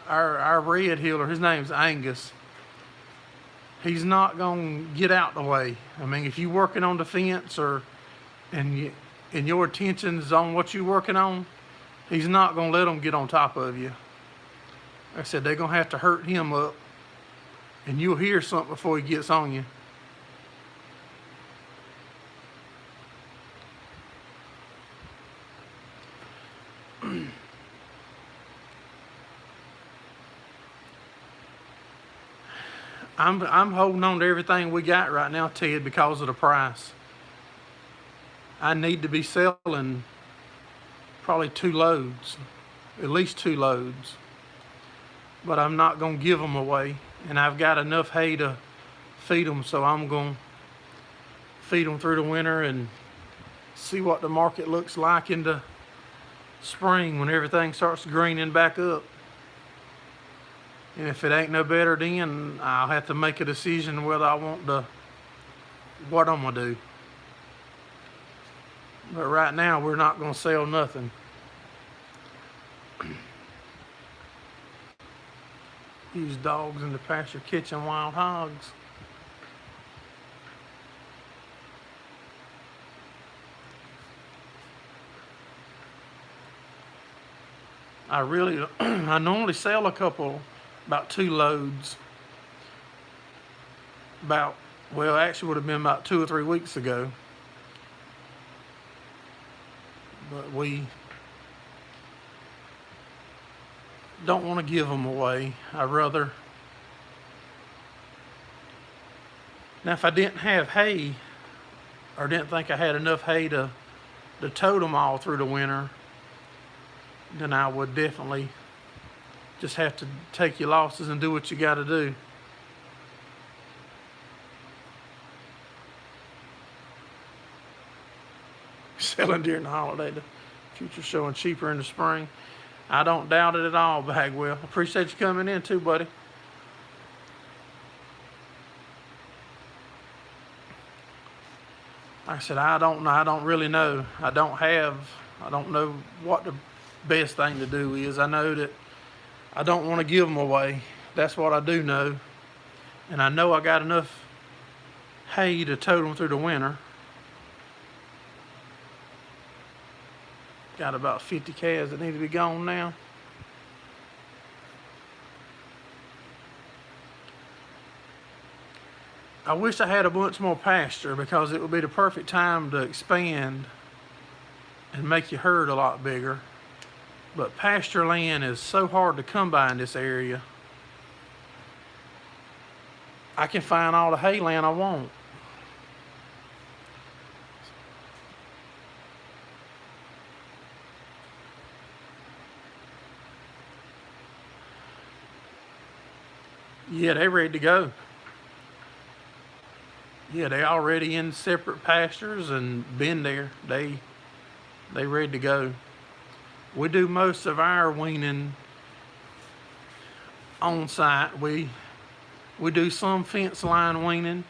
our red heeler. His name's Angus. He's not gonna get out the way. I mean, if you're working on the fence and your attention's on what you're working on, he's not gonna let them get on top of you. Like I said, they're gonna have to hurt him up, and you'll hear something before he gets on you. I'm holding on to everything we got right now, Ted, because of the price. I need to be selling probably 2 loads, at least 2 loads. But I'm not going to give them away. And I've got enough hay to feed them, so I'm going to feed them through the winter and see what the market looks like in the spring when everything starts greening back up. And if it ain't no better then, I'll have to make a decision whether I want to, what I'm going to do. But right now, we're not going to sell nothing. Use dogs in the pasture catching wild hogs. I normally sell about 2 loads. Actually would have been about 2 or 3 weeks ago. But we don't want to give them away. Now, if I didn't have hay, or didn't think I had enough hay to tote them all through the winter, then I would definitely just have to take your losses and do what you got to do. Selling during the holiday, the future showing cheaper in the spring. I don't doubt it at all, Bagwell. Appreciate you coming in too, buddy. Like I said, I don't really know. I don't know what the best thing to do is. I know that I don't want to give them away. That's what I do know. And I know I got enough hay to tote them through the winter. Got about 50 calves that need to be gone now. I wish I had a bunch more pasture, because it would be the perfect time to expand and make your herd a lot bigger. But pasture land is so hard to come by in this area. I can find all the hay land I want. Yeah, they're ready to go. Yeah, they already in separate pastures and been there. They ready to go. We do most of our weaning on site. We do some fence line weaning.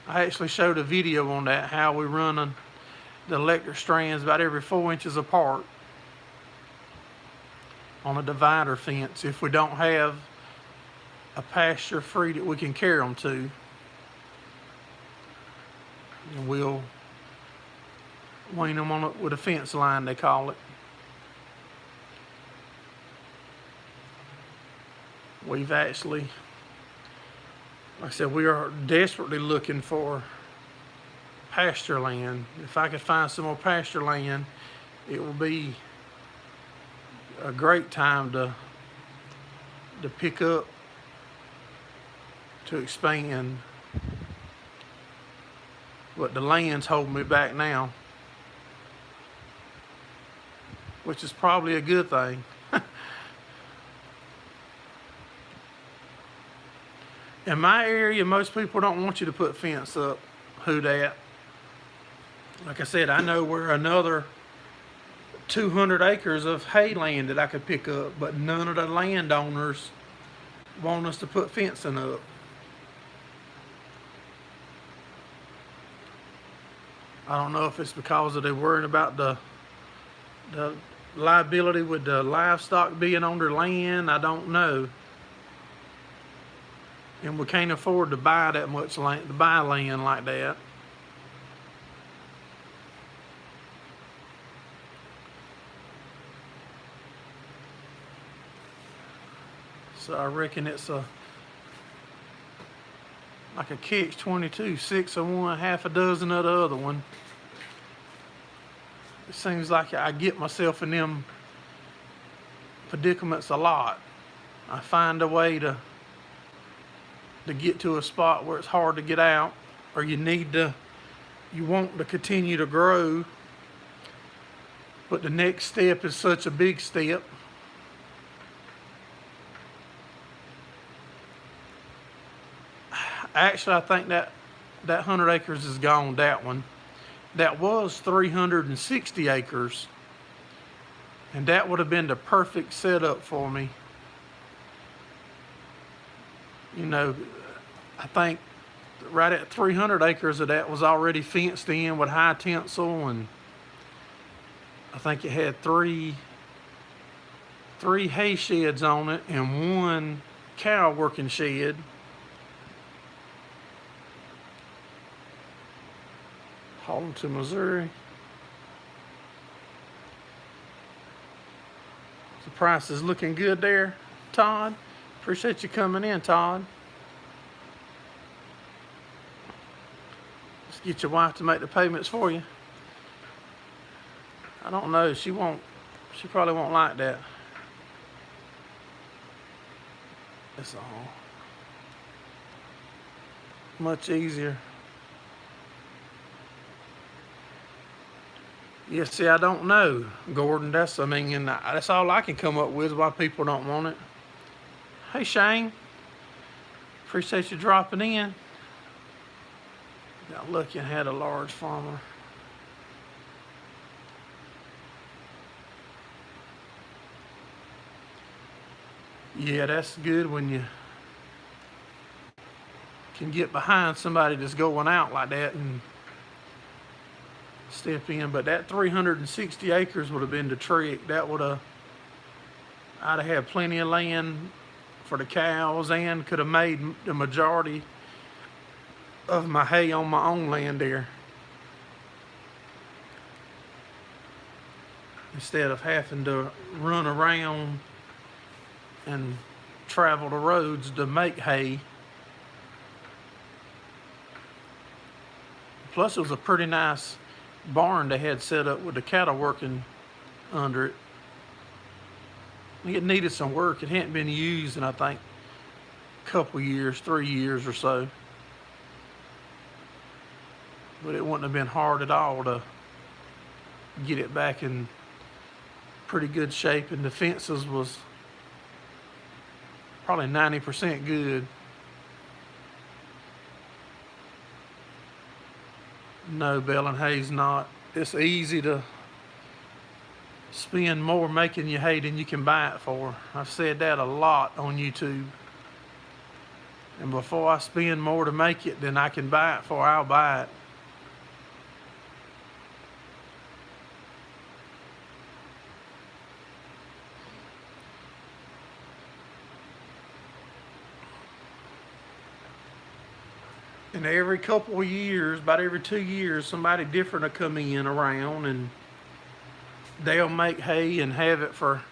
I actually showed a video on that, how we run the electric strands about every 4 inches apart on a divider fence if we don't have a pasture free that we can carry them to. And we'll wean them with a fence line, they call it. We've actually, like I said, we are desperately looking for pasture land. If I could find some more pasture land, it will be a great time to pick up, to expand. But the land's holding me back now, which is probably a good thing. In my area, most people don't want you to put fence up. Who dat? Like I said, I know we're another 200 acres of hay land that I could pick up, but none of the landowners want us to put fencing up. I don't know if it's because they're worried about the liability with the livestock being on their land. I don't know. And we can't afford to buy that much land, to buy land like that. So I reckon it's like a catch-22, 6 of one, half a dozen of the other one. It seems like I get myself in them predicaments a lot. I find a way to to get to a spot where it's hard to get out, or you want to continue to grow, but the next step is such a big step. Actually, I think that 100 acres is gone, that one. That was 360 acres. And that would have been the perfect setup for me. You know, I think right at 300 acres of that was already fenced in with high tinsel, and I think it had three hay sheds on it and one cow working shed. Hauling to Missouri. The price is looking good there, Todd. Appreciate you coming in, Todd. Let's get your wife to make the payments for you. I don't know. She probably won't like that. That's all. Much easier. Yeah, see, I don't know, Gordon. That's all I can come up with why people don't want it. Hey, Shane. Appreciate you dropping in. Got lucky and had a large farmer. Yeah, that's good when you can get behind somebody that's going out like that and step in. But that 360 acres would have been the trick. I'd have had plenty of land for the cows and could have made the majority of my hay on my own land there, instead of having to run around and travel the roads to make hay. Plus, it was a pretty nice barn they had set up with the cattle working under it. It needed some work. It hadn't been used in, I think, a couple years, 3 years or so. But it wouldn't have been hard at all to get it back in pretty good shape, and the fences was probably 90% good. No, Bell and Hay's not. It's easy to spend more making your hay than you can buy it for. I've said that a lot on YouTube. And before I spend more to make it than I can buy it for, I'll buy it. And every couple of years, about every 2 years, somebody different will come in around and they'll make hay and have it for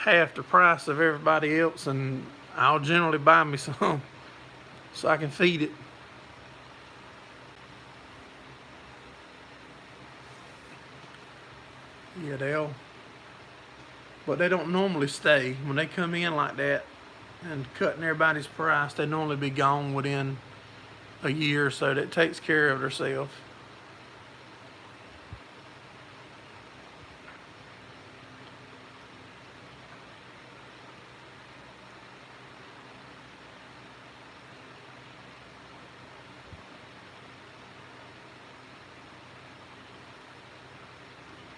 half the price of everybody else, and I'll generally buy me some so I can feed it. Yeah, but they don't normally stay. When they come in like that and cutting everybody's price, they normally be gone within a year or so. That takes care of themselves.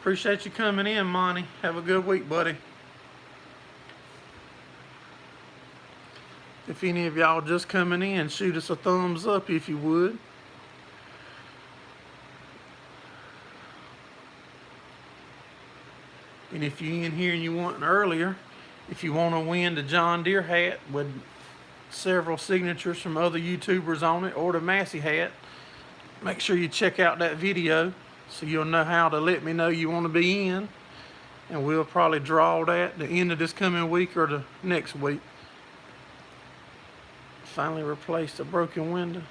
Appreciate you coming in, Monty. Have a good week, buddy. If any of y'all just coming in, shoot us a thumbs up if you would. And if you're in here and you want earlier, if you want to win the John Deere hat with several signatures from other YouTubers on it, or the Massey hat, make sure you check out that video so you'll know how to let me know you want to be in. And we'll probably draw that the end of this coming week or the next week. Finally replaced a broken window.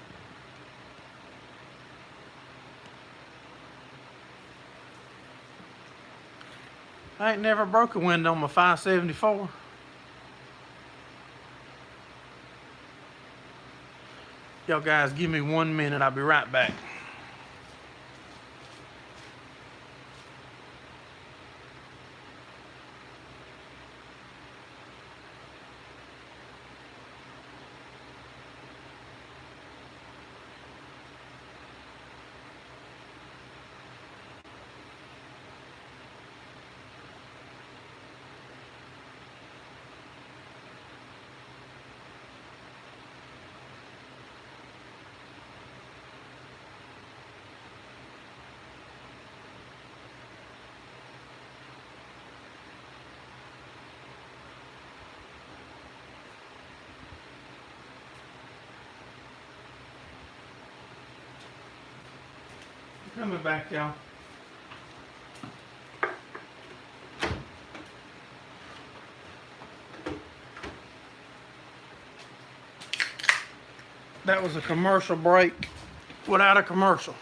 I ain't never broke a window on my 574. Y'all guys give me 1 minute, I'll be right back. Coming back, y'all. That was a commercial break without a commercial.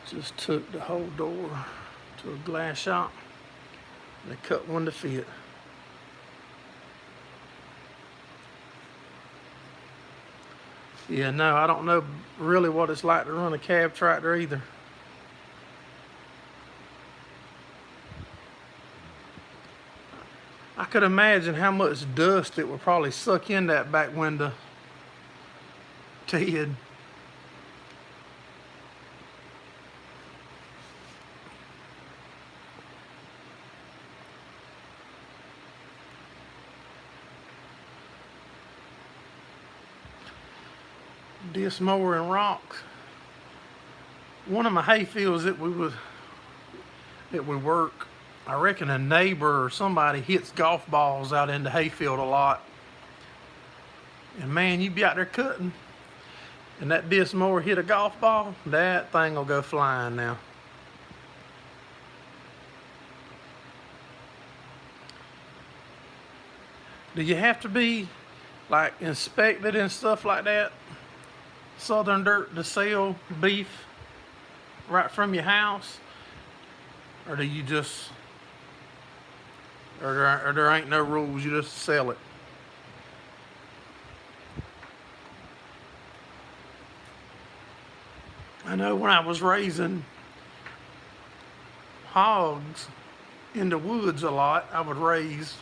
Just took the whole door to a glass shop and they cut one to fit. Yeah, no, I don't know really what it's like to run a cab tractor either. I could imagine how much dust it would probably suck in that back window, Ted. Disc mower and rocks. One of my hay fields that we work, I reckon a neighbor or somebody hits golf balls out in the hayfield a lot. And man, you be out there cutting and that disc mower hit a golf ball, that thing will go flying now. Do you have to be like inspected and stuff like that, Southern Dirt, to sell beef right from your house? Or do you just, or there ain't no rules, you just sell it? I know when I was raising hogs in the woods a lot, I would raise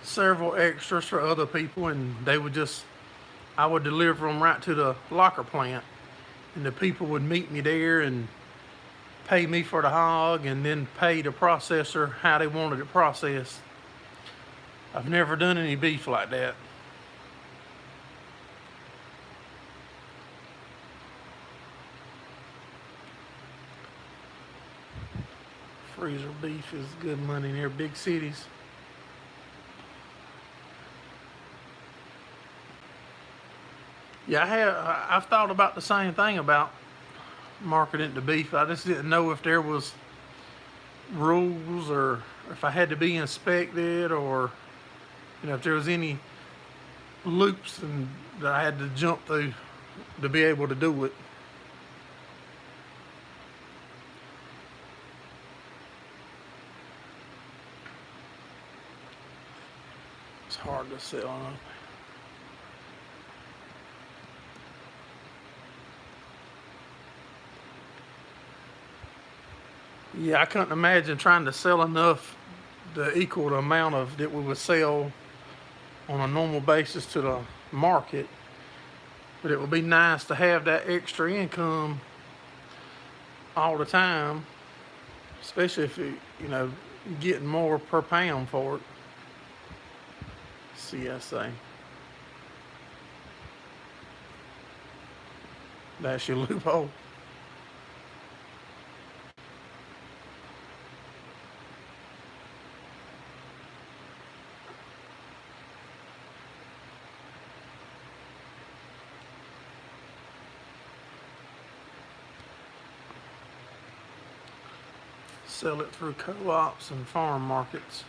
several extras for other people, and they would just, I would deliver them right to the locker plant, and the people would meet me there and pay me for the hog and then pay the processor how they wanted it processed. I've never done any beef like that. Freezer beef is good money near big cities. Yeah, I've thought about the same thing about marketing the beef. I just didn't know if there was rules or if I had to be inspected, or if there was any loops and that I had to jump through to be able to do it. It's hard to sell them. Yeah, I couldn't imagine trying to sell enough to equal the amount of that we would sell on a normal basis to the market. But it would be nice to have that extra income all the time, especially if you're getting more per pound for it. CSA. That's your loophole. Sell it through co-ops and farm markets.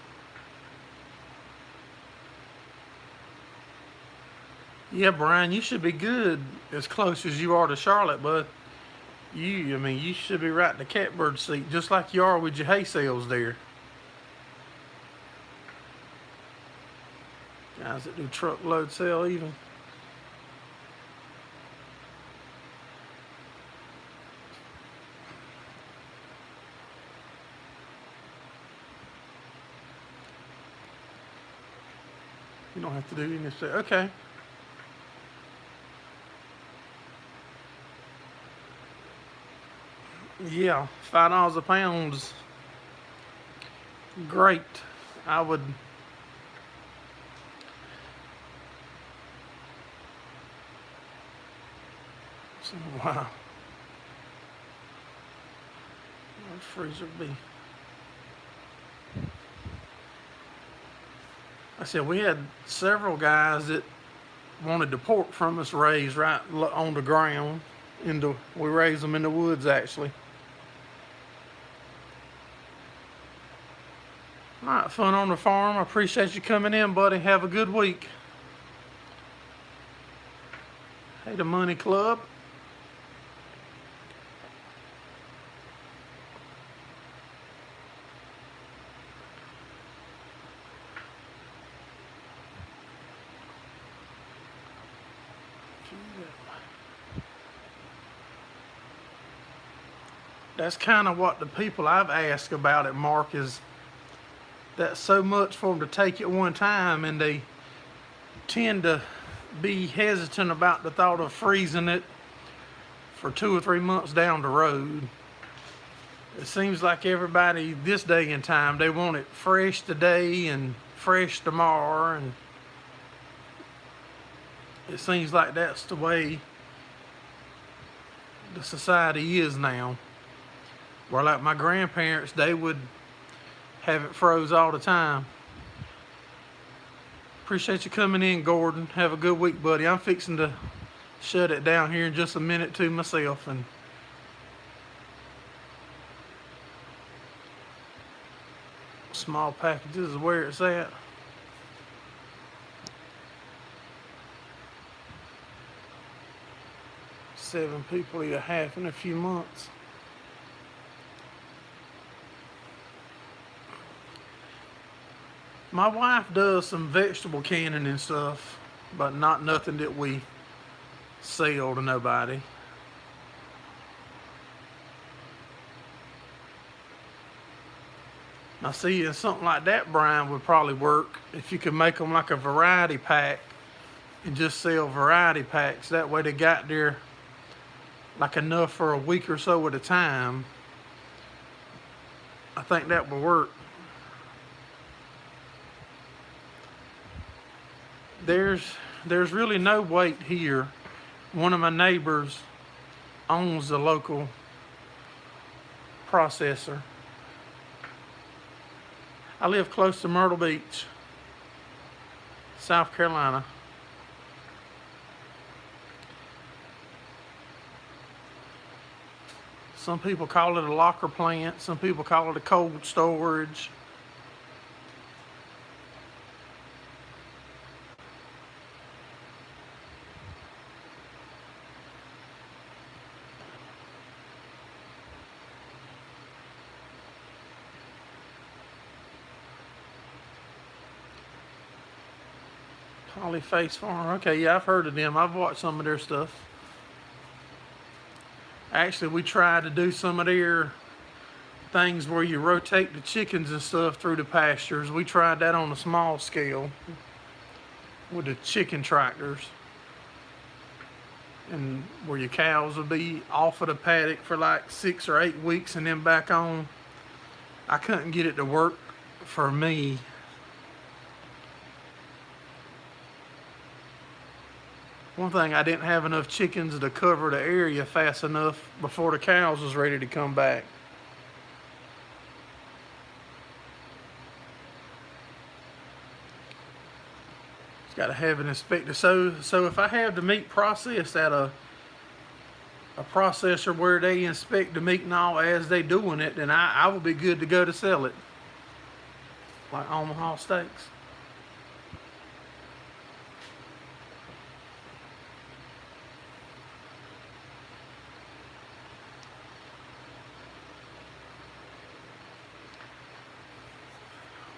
Yeah, Brian, you should be good as close as you are to Charlotte, bud. I mean, you should be right in the catbird seat, just like you are with your hay sales there. Guys that do truckload sale even. You don't have to do anything. Okay. Yeah, $5 a pound's great. I would. So, wow. Where'd freezer be? I said we had several guys that wanted the pork from us raised right on the ground. We raised them in the woods actually. All right, fun on the farm. I appreciate you coming in, buddy. Have a good week. Hey, the Money Club. That's kind of what the people I've asked about it, Mark, is that so much for them to take it one time, and they tend to be hesitant about the thought of freezing it for 2 or 3 months down the road. It seems like everybody this day and time, they want it fresh today and fresh tomorrow, and it seems like that's the way the society is now. Where like my grandparents, they would have it froze all the time. Appreciate you coming in, Gordon. Have a good week, buddy. I'm fixing to shut it down here in just a minute to myself. And small packages is where it's at. Seven people eat a half in a few months. My wife does some vegetable canning and stuff, but not nothing that we sell to nobody. Now see, something like that, Brian, would probably work if you could make them like a variety pack and just sell variety packs. That way they got there like enough for a week or so at a time. I think that would work. There's really no wait here. One of my neighbors owns the local processor. I live close to Myrtle Beach, South Carolina. Some people call it a locker plant. Some people call it a cold storage. Polyface Farm. Okay, yeah, I've heard of them. I've watched some of their stuff. Actually, we tried to do some of their things where you rotate the chickens and stuff through the pastures. We tried that on a small scale with the chicken tractors, and where your cows will be off of the paddock for like 6 or 8 weeks and then back on. I couldn't get it to work for me. One thing, I didn't have enough chickens to cover the area fast enough before the cows was ready to come back. It's got to have it inspected. So if I have the meat processed at a processor where they inspect the meat and all as they doing it, then I will be good to go to sell it. Like Omaha Steaks.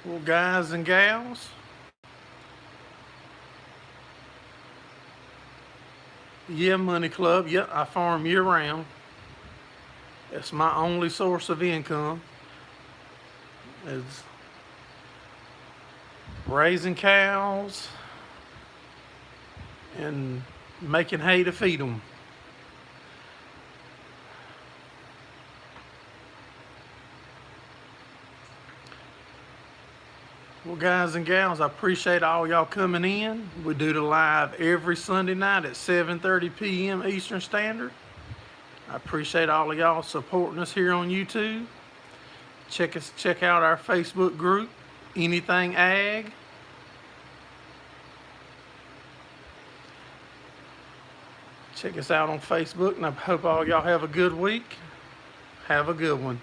Well, guys and gals, yeah, Money Club, yeah, I farm year round. It's my only source of income is raising cows and making hay to feed them. Well, guys and gals, I appreciate all y'all coming in. We do the live every Sunday night at 7:30 p.m. Eastern Standard. I appreciate all of y'all supporting us here on YouTube. Check out our Facebook group, Anything Ag. Check us out on Facebook, and I hope all y'all have a good week. Have a good one.